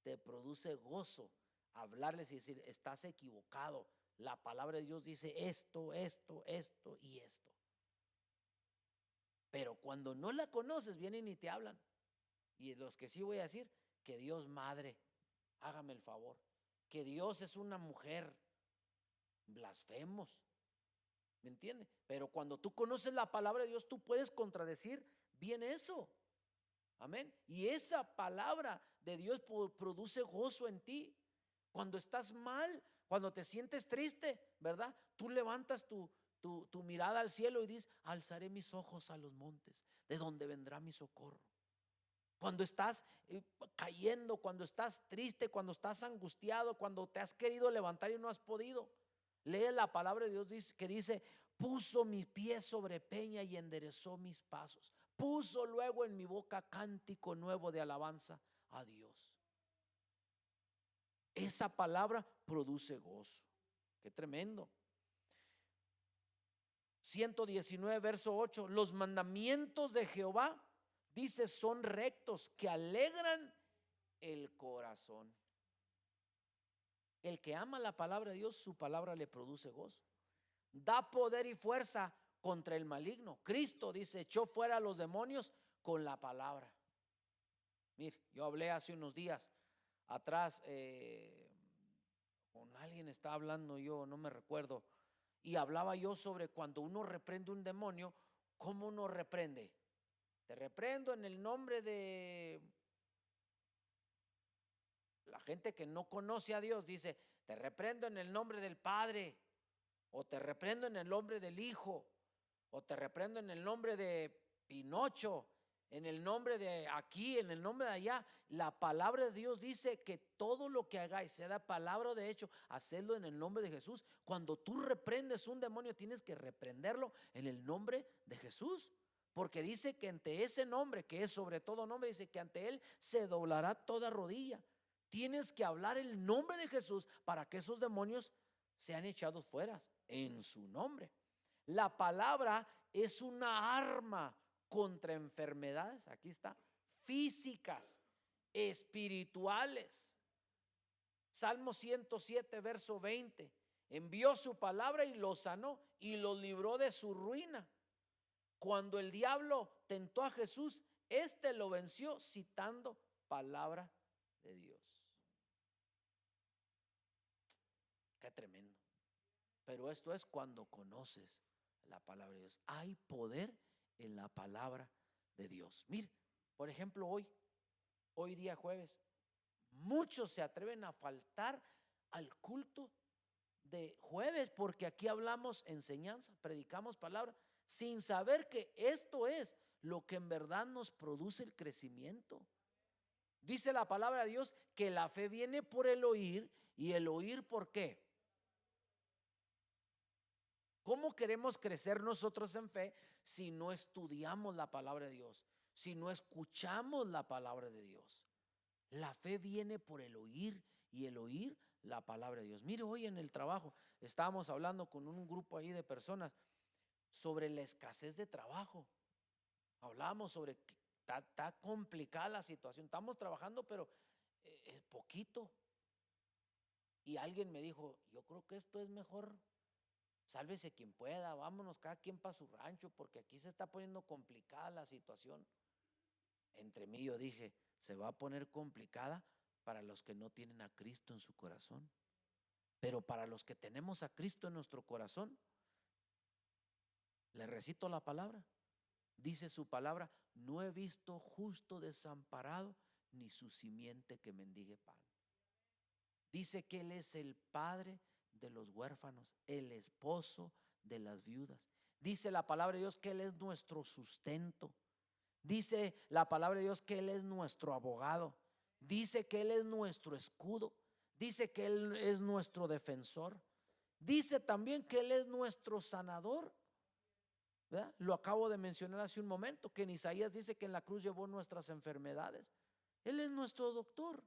te produce gozo hablarles y decir: estás equivocado, la palabra de Dios dice esto, esto, esto y esto. Pero cuando no la conoces, vienen y te hablan. Y los que sí voy a decir: que Dios madre, hágame el favor, que Dios es una mujer, blasfemos, ¿me entiende? Pero cuando tú conoces la palabra de Dios, tú puedes contradecir bien eso. Amén. Y esa palabra de Dios produce gozo en ti. Cuando estás mal, cuando te sientes triste, ¿verdad? Tú levantas tu mirada al cielo y dices: alzaré mis ojos a los montes, ¿de donde vendrá mi socorro? Cuando estás cayendo, cuando estás triste, cuando estás angustiado, cuando te has querido levantar y no has podido, lee la palabra de Dios que dice: puso mis pies sobre peña y enderezó mis pasos. Puso luego en mi boca cántico nuevo de alabanza a Dios. Esa palabra produce gozo. Qué tremendo. 119 verso 8: los mandamientos de Jehová, dice, son rectos, que alegran el corazón. El que ama la palabra de Dios, su palabra le produce gozo. Da poder y fuerza contra el maligno. Cristo, dice, echó fuera a los demonios con la palabra. Mire, yo hablé hace unos días atrás, con alguien estaba hablando, yo no me recuerdo, y hablaba yo sobre cuando uno reprende un demonio, ¿cómo uno reprende? Te reprendo en el nombre de la gente que no conoce a Dios. Dice: te reprendo en el nombre del Padre, o te reprendo en el nombre del Hijo, o te reprendo en el nombre de Pinocho, en el nombre de aquí, en el nombre de allá. La palabra de Dios dice que todo lo que hagáis, sea palabra o de hecho, hacedlo en el nombre de Jesús. Cuando tú reprendes un demonio, tienes que reprenderlo en el nombre de Jesús. Porque dice que ante ese nombre, que es sobre todo nombre, dice que ante él se doblará toda rodilla. Tienes que hablar el nombre de Jesús para que esos demonios sean echados fuera en su nombre. La palabra es una arma contra enfermedades, aquí está, físicas, espirituales. Salmo 107 verso 20: envió su palabra y los sanó y los libró de su ruina. Cuando el diablo tentó a Jesús, éste lo venció citando palabra de Dios. Qué tremendo. Pero esto es cuando conoces la palabra de Dios. Hay poder en la palabra de Dios. Mire, por ejemplo, hoy día jueves, muchos se atreven a faltar al culto de jueves, porque aquí hablamos enseñanza, predicamos palabra, sin saber que esto es lo que en verdad nos produce el crecimiento. Dice la palabra de Dios que la fe viene por el oír, y el oír ¿por qué? ¿Cómo queremos crecer nosotros en fe si no estudiamos la palabra de Dios? Si no escuchamos la palabra de Dios. La fe viene por el oír, y el oír la palabra de Dios. Mire, hoy en el trabajo estábamos hablando con un grupo ahí de personas sobre la escasez de trabajo. Hablábamos sobre que está complicada la situación. Estamos trabajando, pero poquito. Y alguien me dijo: yo creo que esto es mejor, sálvese quien pueda, vámonos cada quien para su rancho, porque aquí se está poniendo complicada la situación. Entre mí yo dije: se va a poner complicada para los que no tienen a Cristo en su corazón. Pero para los que tenemos a Cristo en nuestro corazón, le recito la palabra. Dice su palabra: no he visto justo desamparado, ni su simiente que mendigue pan. Dice que Él es el padre de los huérfanos, el esposo de las viudas. Dice la palabra de Dios que Él es nuestro sustento. Dice la palabra de Dios que Él es nuestro abogado. Dice que Él es nuestro escudo. Dice que Él es nuestro defensor. Dice también que Él es nuestro sanador, ¿verdad? Lo acabo de mencionar hace un momento, que en Isaías dice que en la cruz llevó nuestras enfermedades. Él es nuestro doctor.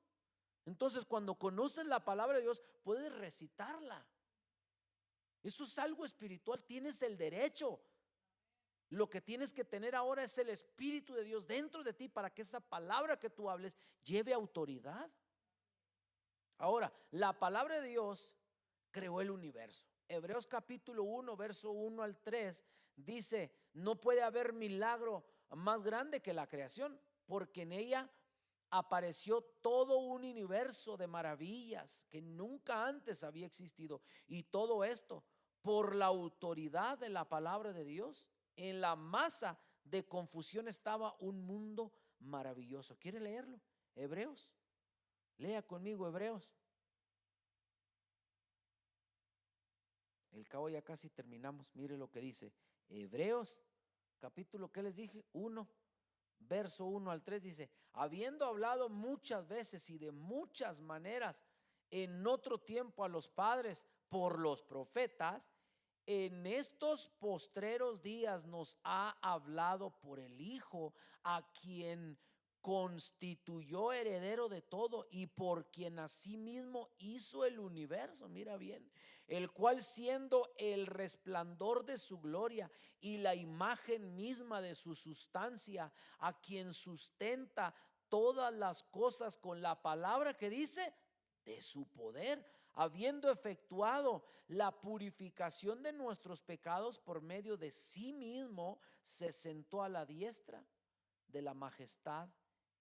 Entonces, cuando conoces la palabra de Dios, puedes recitarla. Eso es algo espiritual, tienes el derecho. Lo que tienes que tener ahora es el Espíritu de Dios dentro de ti para que esa palabra que tú hables lleve autoridad. Ahora, la palabra de Dios creó el universo. Hebreos capítulo 1, verso 1 al 3 dice: no puede haber milagro más grande que la creación, porque en ella apareció todo un universo de maravillas que nunca antes había existido. Y todo esto por la autoridad de la palabra de Dios. En la masa de confusión estaba un mundo maravilloso. ¿Quiere leerlo? Hebreos. Lea conmigo Hebreos. El cabo ya casi terminamos. Mire lo que dice Hebreos capítulo, ¿qué les dije? 1, verso 1 al 3 dice: habiendo hablado muchas veces y de muchas maneras en otro tiempo a los padres por los profetas, en estos postreros días nos ha hablado por el Hijo, a quien constituyó heredero de todo y por quien asimismo hizo el universo. Mira bien, el cual, siendo el resplandor de su gloria y la imagen misma de su sustancia, a quien sustenta todas las cosas con la palabra que dice de su poder, habiendo efectuado la purificación de nuestros pecados por medio de sí mismo, se sentó a la diestra de la majestad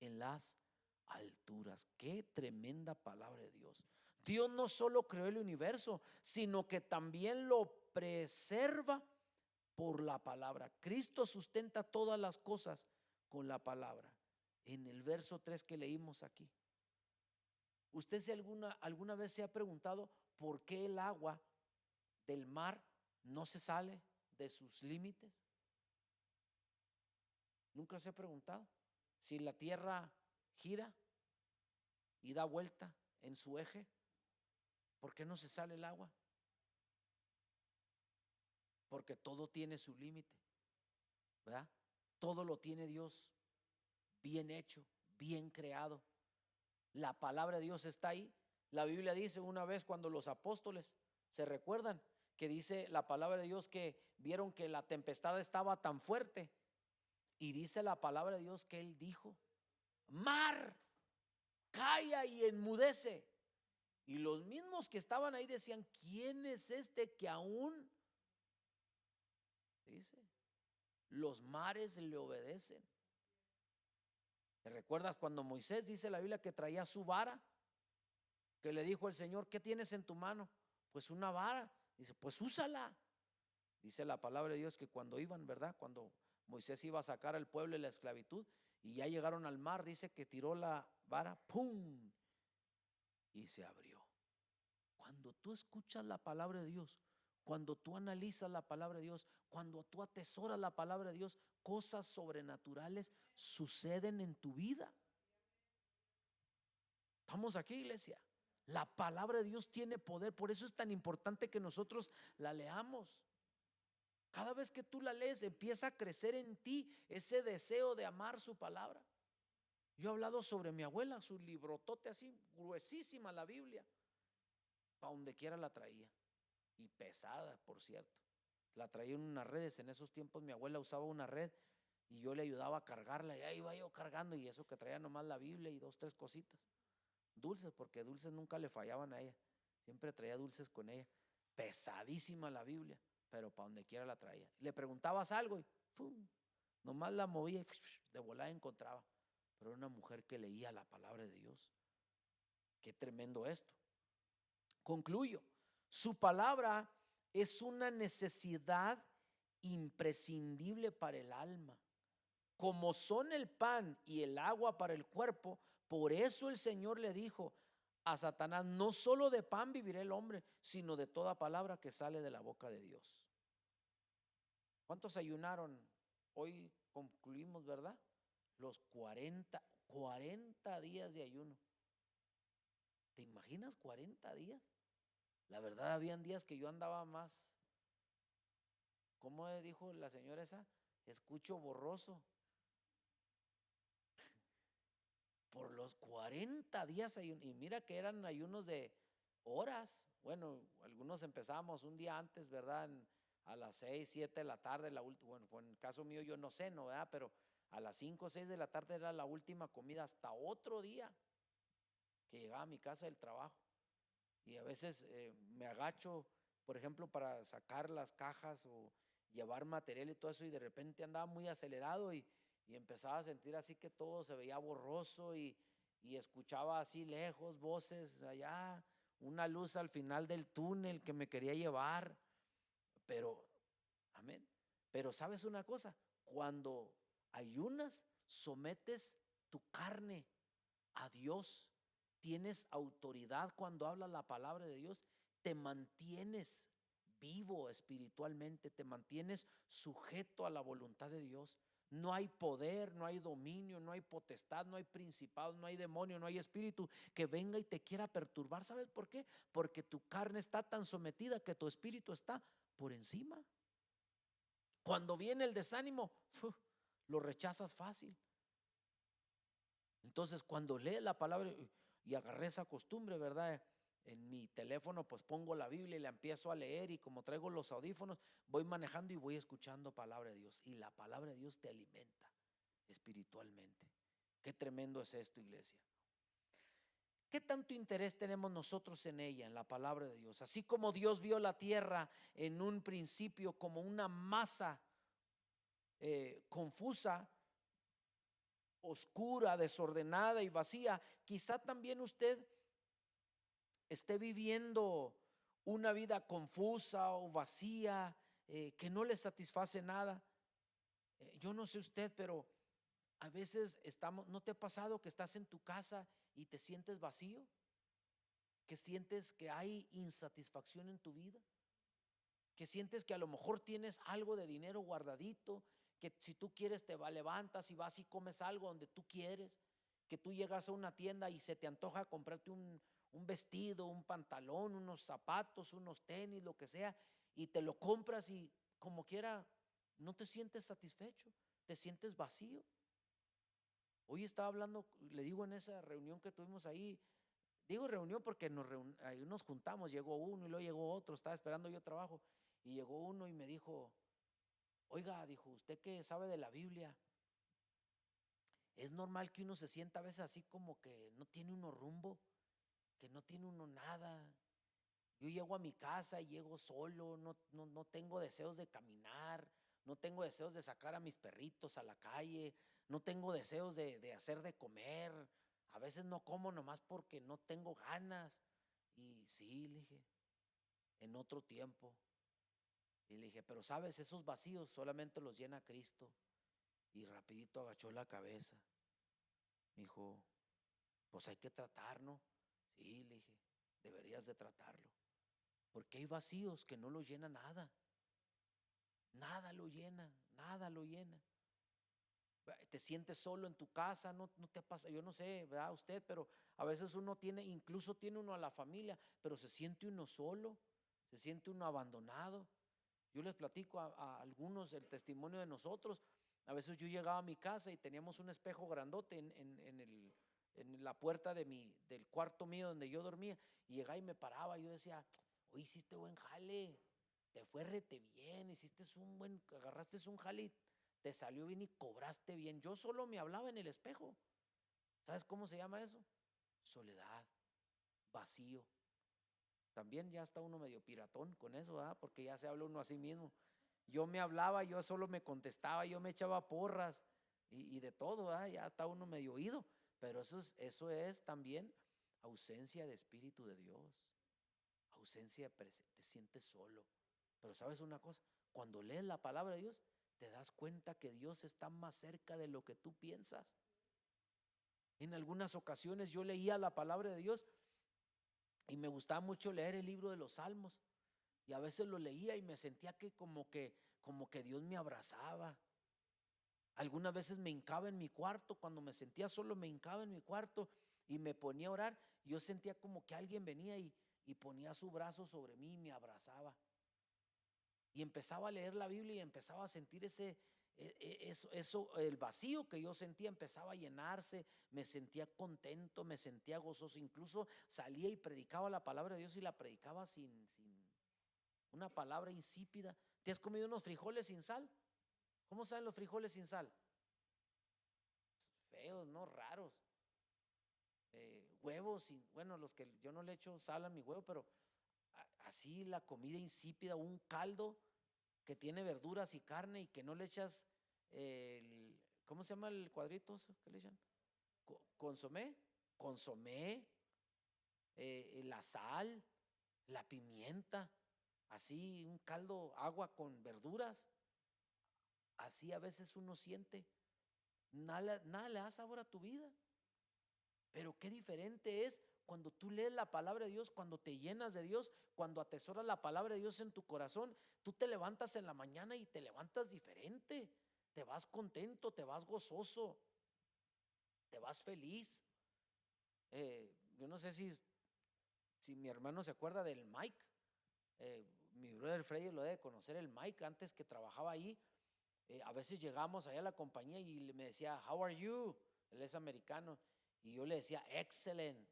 en las alturas. Qué tremenda palabra de Dios. Dios no solo creó el universo, sino que también lo preserva por la palabra. Cristo sustenta todas las cosas con la palabra. En el verso 3 que leímos aquí, ¿usted si alguna vez se ha preguntado por qué el agua del mar no se sale de sus límites? ¿Nunca se ha preguntado si la tierra gira y da vuelta en su eje? ¿Por qué no se sale el agua? Porque todo tiene su límite, ¿verdad? Todo lo tiene Dios bien hecho, bien creado. La palabra de Dios está ahí. La Biblia dice una vez, cuando los apóstoles se recuerdan, que dice la palabra de Dios que vieron que la tempestad estaba tan fuerte, y dice la palabra de Dios que Él dijo: mar, calla y enmudece. Y los mismos que estaban ahí decían: ¿quién es este que aún, dice, los mares le obedecen? ¿Te recuerdas cuando Moisés, dice la Biblia, que traía su vara? Que le dijo el Señor: ¿qué tienes en tu mano? Pues una vara. Dice: pues úsala. Dice la palabra de Dios que cuando iban, ¿verdad? Cuando Moisés iba a sacar al pueblo de la esclavitud y ya llegaron al mar, dice que tiró la vara, ¡pum!, y se abrió. Cuando tú escuchas la palabra de Dios, cuando tú analizas la palabra de Dios, cuando tú atesoras la palabra de Dios, cosas sobrenaturales suceden en tu vida. Estamos aquí, iglesia. La palabra de Dios tiene poder, por eso es tan importante que nosotros la leamos. Cada vez que tú la lees, empieza a crecer en ti ese deseo de amar su palabra. Yo he hablado sobre mi abuela, su librotote así, gruesísima la Biblia. Para donde quiera la traía. Y pesada, por cierto. La traía en unas redes. En esos tiempos mi abuela usaba una red y yo le ayudaba a cargarla. Y ahí iba yo cargando, y eso que traía nomás la Biblia y 2, 3 cositas. Dulces, porque dulces nunca le fallaban a ella. Siempre traía dulces con ella. Pesadísima la Biblia, pero para donde quiera la traía. Le preguntabas algo y ¡fum!, nomás la movía y de volada encontraba. Pero era una mujer que leía la palabra de Dios. Qué tremendo esto. Concluyo. Su palabra es una necesidad imprescindible para el alma. Como son el pan y el agua para el cuerpo, por eso el Señor le dijo a Satanás: no solo de pan vivirá el hombre, sino de toda palabra que sale de la boca de Dios. ¿Cuántos ayunaron? Hoy concluimos, ¿verdad? Los 40 días de ayuno. ¿Te imaginas 40 días? La verdad, habían días que yo andaba más, ¿cómo dijo la señora esa? Escucho borroso. Por los 40 días ayuno. Y mira que eran ayunos de horas. Bueno, algunos empezábamos un día antes, ¿verdad? A las 6, 7 de la tarde, bueno, en el caso mío yo no ceno, ¿verdad? Pero a las 5 o 6 de la tarde era la última comida hasta otro día que llegaba a mi casa del trabajo. Y a veces me agacho, por ejemplo, para sacar las cajas o llevar material y todo eso, y de repente andaba muy acelerado y empezaba a sentir así que todo se veía borroso y escuchaba así lejos voces allá, una luz al final del túnel que me quería llevar. Pero, amén. Pero sabes una cosa, cuando ayunas, sometes tu carne a Dios, tienes autoridad cuando hablas la palabra de Dios, te mantienes vivo espiritualmente, te mantienes sujeto a la voluntad de Dios. No hay poder, no hay dominio, no hay potestad, no hay principado, no hay demonio, no hay espíritu que venga y te quiera perturbar. ¿Sabes por qué? Porque tu carne está tan sometida que tu espíritu está por encima. Cuando viene el desánimo, lo rechazas fácil. Entonces, cuando lees la palabra, y agarré esa costumbre, ¿verdad? En mi teléfono pues pongo la Biblia y la empiezo a leer, y como traigo los audífonos voy manejando y voy escuchando palabra de Dios, y la palabra de Dios te alimenta espiritualmente. Qué tremendo es esto, iglesia. ¿Qué tanto interés tenemos nosotros en ella, en la palabra de Dios? Así como Dios vio la tierra en un principio como una masa confusa, oscura, desordenada y vacía, quizá también usted esté viviendo una vida confusa o vacía, que no le satisface nada. Yo no sé usted, pero a veces ¿no te ha pasado que estás en tu casa y te sientes vacío? Que sientes que hay insatisfacción en tu vida, que sientes que a lo mejor tienes algo de dinero guardadito, que si tú quieres te levantas y vas y comes algo donde tú quieres, que tú llegas a una tienda y se te antoja comprarte un vestido, un pantalón, unos zapatos, unos tenis, lo que sea, y te lo compras y como quiera no te sientes satisfecho, te sientes vacío. Hoy estaba hablando, le digo, en esa reunión que tuvimos ahí, digo reunión porque ahí nos juntamos, llegó uno y luego llegó otro, estaba esperando yo trabajo y llegó uno y me dijo: oiga, dijo, usted que sabe de la Biblia, es normal que uno se sienta a veces así como que no tiene uno rumbo, que no tiene uno nada. Yo llego a mi casa y llego solo, no tengo deseos de caminar, no tengo deseos de sacar a mis perritos a la calle, no tengo deseos de hacer de comer. A veces no como nomás porque no tengo ganas. Y sí, le dije, en otro tiempo. Y le dije, pero sabes, esos vacíos solamente los llena Cristo. Y rapidito agachó la cabeza. Me dijo, pues hay que tratarlo. Sí, le dije, deberías de tratarlo. Porque hay vacíos que no lo llena nada. Nada lo llena, nada lo llena. Te sientes solo en tu casa, no te pasa, yo no sé, ¿verdad? Usted, pero a veces uno tiene, incluso tiene uno a la familia, pero se siente uno solo, se siente uno abandonado. Yo les platico a algunos el testimonio de nosotros. A veces yo llegaba a mi casa y teníamos un espejo grandote en la puerta del cuarto mío donde yo dormía, y llegaba y me paraba, y yo decía, hoy hiciste buen jale, te fue rete bien, agarraste un jale y te salió bien y cobraste bien. Yo solo me hablaba en el espejo. ¿Sabes cómo se llama eso? Soledad, vacío. También ya está uno medio piratón con eso, ¿verdad? Porque ya se habla uno a sí mismo. Yo me hablaba, yo solo me contestaba, yo me echaba porras y de todo, ¿verdad? Ya está uno medio oído. Pero eso es también ausencia de Espíritu de Dios, ausencia de presencia, te sientes solo. Pero ¿sabes una cosa? Cuando lees la palabra de Dios, te das cuenta que Dios está más cerca de lo que tú piensas. En algunas ocasiones yo leía la palabra de Dios y me gustaba mucho leer el libro de los Salmos. Y a veces lo leía y me sentía que como que Dios me abrazaba. Algunas veces me hincaba en mi cuarto, cuando me sentía solo me hincaba en mi cuarto y me ponía a orar. Yo sentía como que alguien venía y ponía su brazo sobre mí y me abrazaba. Y empezaba a leer la Biblia y empezaba a sentir eso, el vacío que yo sentía empezaba a llenarse. Me sentía contento, me sentía gozoso. Incluso salía y predicaba la palabra de Dios y la predicaba sin una palabra insípida. ¿Te has comido unos frijoles sin sal? ¿Cómo saben los frijoles sin sal? Feos, ¿no? Raros. Huevos, bueno, los que yo no le echo sal a mi huevo, pero así la comida insípida, un caldo que tiene verduras y carne y que no le echas ¿cómo se llama el cuadrito que le echan? Consomé, la sal, la pimienta, así un caldo, agua con verduras. Así a veces uno siente, nada le da sabor a tu vida. Pero qué diferente es cuando tú lees la palabra de Dios, cuando te llenas de Dios, cuando atesoras la palabra de Dios en tu corazón. Tú te levantas en la mañana y te levantas diferente, te vas contento, te vas gozoso, te vas feliz. Yo no sé si mi hermano se acuerda del Mike. Mi brother Freddy lo debe conocer, el Mike, antes que trabajaba ahí. A veces llegamos allá a la compañía y me decía, how are you? Él es americano. Y yo le decía, excellent,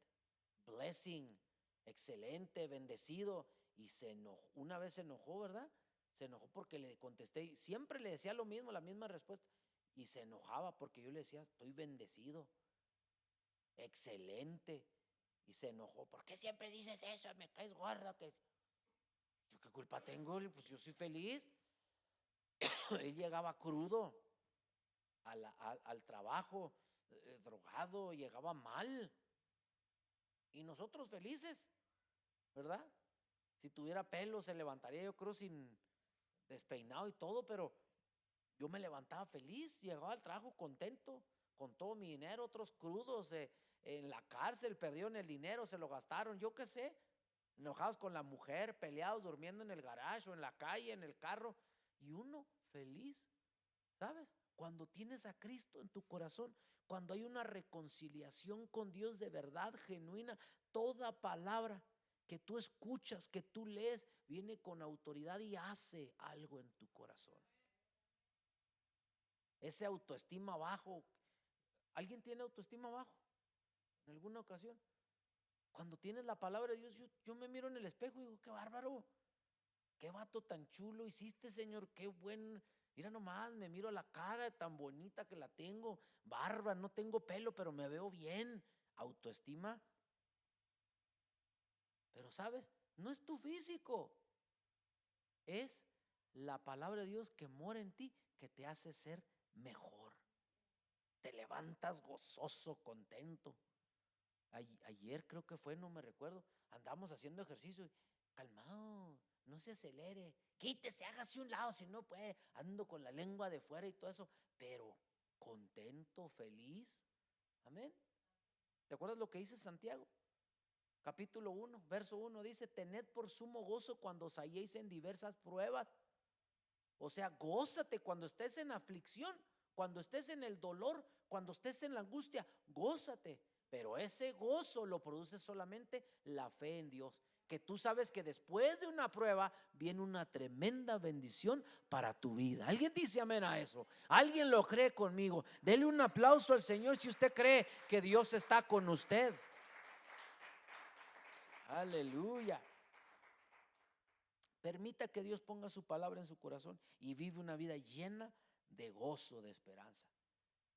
blessing, excelente, bendecido. Y se enojó, una vez se enojó, ¿verdad? Se enojó porque le contesté, y siempre le decía lo mismo, la misma respuesta. Y se enojaba porque yo le decía, estoy bendecido, excelente. Y se enojó, ¿por qué siempre dices eso? Me caes gordo. ¿Yo qué culpa tengo? Pues yo soy feliz. Él llegaba crudo al trabajo, drogado, llegaba mal. Y nosotros felices, ¿verdad? Si tuviera pelo se levantaría, yo creo, sin despeinado y todo, pero yo me levantaba feliz, llegaba al trabajo contento, con todo mi dinero. Otros crudos, en la cárcel, perdieron el dinero, se lo gastaron, yo qué sé, enojados con la mujer, peleados, durmiendo en el garaje o en la calle, en el carro. Y uno feliz, ¿sabes? Cuando tienes a Cristo en tu corazón, cuando hay una reconciliación con Dios de verdad, genuina, toda palabra que tú escuchas, que tú lees, viene con autoridad y hace algo en tu corazón. Ese autoestima bajo, ¿alguien tiene autoestima bajo en alguna ocasión? Cuando tienes la palabra de Dios, yo me miro en el espejo y digo, qué bárbaro, qué vato tan chulo hiciste, Señor, qué buen. Mira nomás, me miro a la cara tan bonita que la tengo, barba, no tengo pelo, pero me veo bien. Autoestima. Pero sabes, no es tu físico, es la palabra de Dios que mora en ti, que te hace ser mejor. Te levantas gozoso, contento. Ayer creo que fue, no me recuerdo, andamos haciendo ejercicio. Calmado, no se acelere, quítese, hágase un lado si no puede. Ando con la lengua de fuera y todo eso, pero contento, feliz. Amén. ¿Te acuerdas lo que dice Santiago? Capítulo 1, verso 1 dice, tened por sumo gozo cuando os halléis en diversas pruebas. O sea, gózate cuando estés en aflicción, cuando estés en el dolor, cuando estés en la angustia, gózate. Pero ese gozo lo produce solamente la fe en Dios, que tú sabes que después de una prueba viene una tremenda bendición para tu vida. ¿Alguien dice amén a eso? ¿Alguien lo cree conmigo? Dele un aplauso al Señor si usted cree que Dios está con usted. Aleluya. Permita que Dios ponga su palabra en su corazón y vive una vida llena de gozo, de esperanza.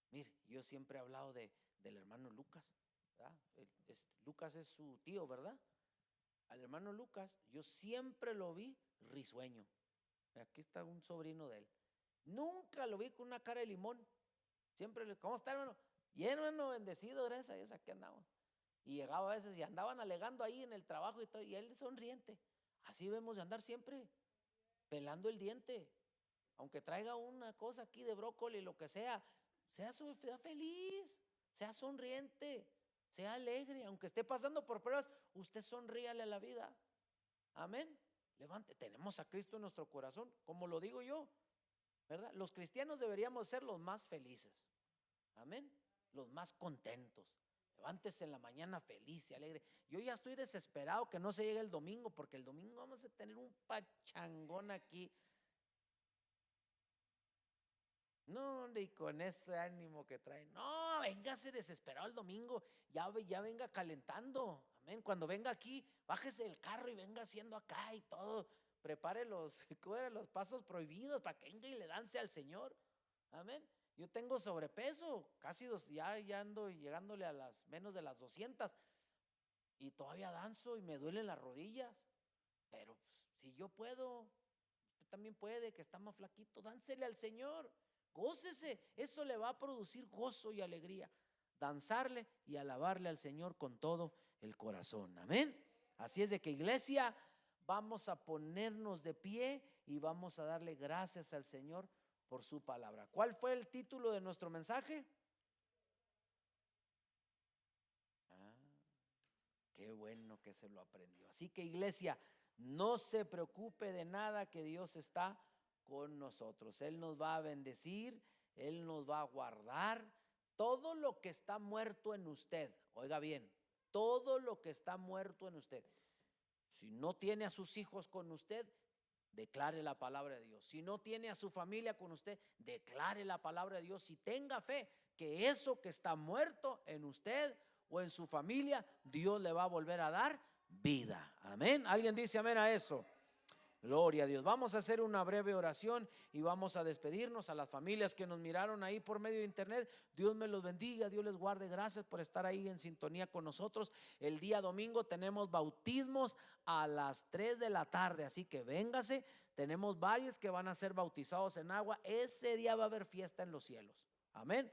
Mire, yo siempre he hablado del hermano Lucas, ¿verdad? Lucas es su tío, ¿verdad? Al hermano Lucas yo siempre lo vi risueño. Aquí está un sobrino de él. Nunca lo vi con una cara de limón. Siempre ¿cómo está, hermano? Bien, hermano, bendecido, gracias a Dios, aquí andamos. Y llegaba a veces y andaban alegando ahí en el trabajo y todo, y él sonriente. Así debemos de andar siempre, pelando el diente. Aunque traiga una cosa aquí de brócoli, lo que sea feliz, sea sonriente, sea alegre. Aunque esté pasando por pruebas, usted sonríale a la vida. Amén. Levante, tenemos a Cristo en nuestro corazón, como lo digo yo, ¿verdad? Los cristianos deberíamos ser los más felices, amén, los más contentos. Levántese en la mañana feliz y alegre. Yo ya estoy desesperado que no se llegue el domingo, porque el domingo vamos a tener un pachangón aquí. No, y con ese ánimo que traen, no, véngase desesperado el domingo, ya venga calentando, amén. Cuando venga aquí, bájese del carro y venga haciendo acá y todo. Prepare los pasos prohibidos para que venga y le dance al Señor, amén. Yo tengo sobrepeso, casi ya ando llegándole a las menos de las 200 y todavía danzo y me duelen las rodillas. Pero pues, si yo puedo, usted también puede, que está más flaquito, dánsele al Señor, gócese. Eso le va a producir gozo y alegría, danzarle y alabarle al Señor con todo el corazón, amén. Así es de que, iglesia, vamos a ponernos de pie y vamos a darle gracias al Señor por su palabra. ¿Cuál fue el título de nuestro mensaje? Qué bueno que se lo aprendió. Así que, iglesia, no se preocupe de nada, que Dios está con nosotros. Él nos va a bendecir, Él nos va a guardar. Todo lo que está muerto en usted, oiga bien, todo lo que está muerto en usted. Si no tiene a sus hijos con usted, declare la palabra de Dios. Si no tiene a su familia con usted, declare la palabra de Dios. Si tenga fe que eso que está muerto en usted o en su familia, Dios le va a volver a dar vida. Amén. ¿Alguien dice amén a eso? Gloria a Dios. Vamos a hacer una breve oración y vamos a despedirnos. A las familias que nos miraron ahí por medio de internet, Dios me los bendiga, Dios les guarde. Gracias por estar ahí en sintonía con nosotros. El día domingo tenemos bautismos a las 3 de la tarde, así que véngase. Tenemos varios que van a ser bautizados en agua. Ese día va a haber fiesta en los cielos. Amén.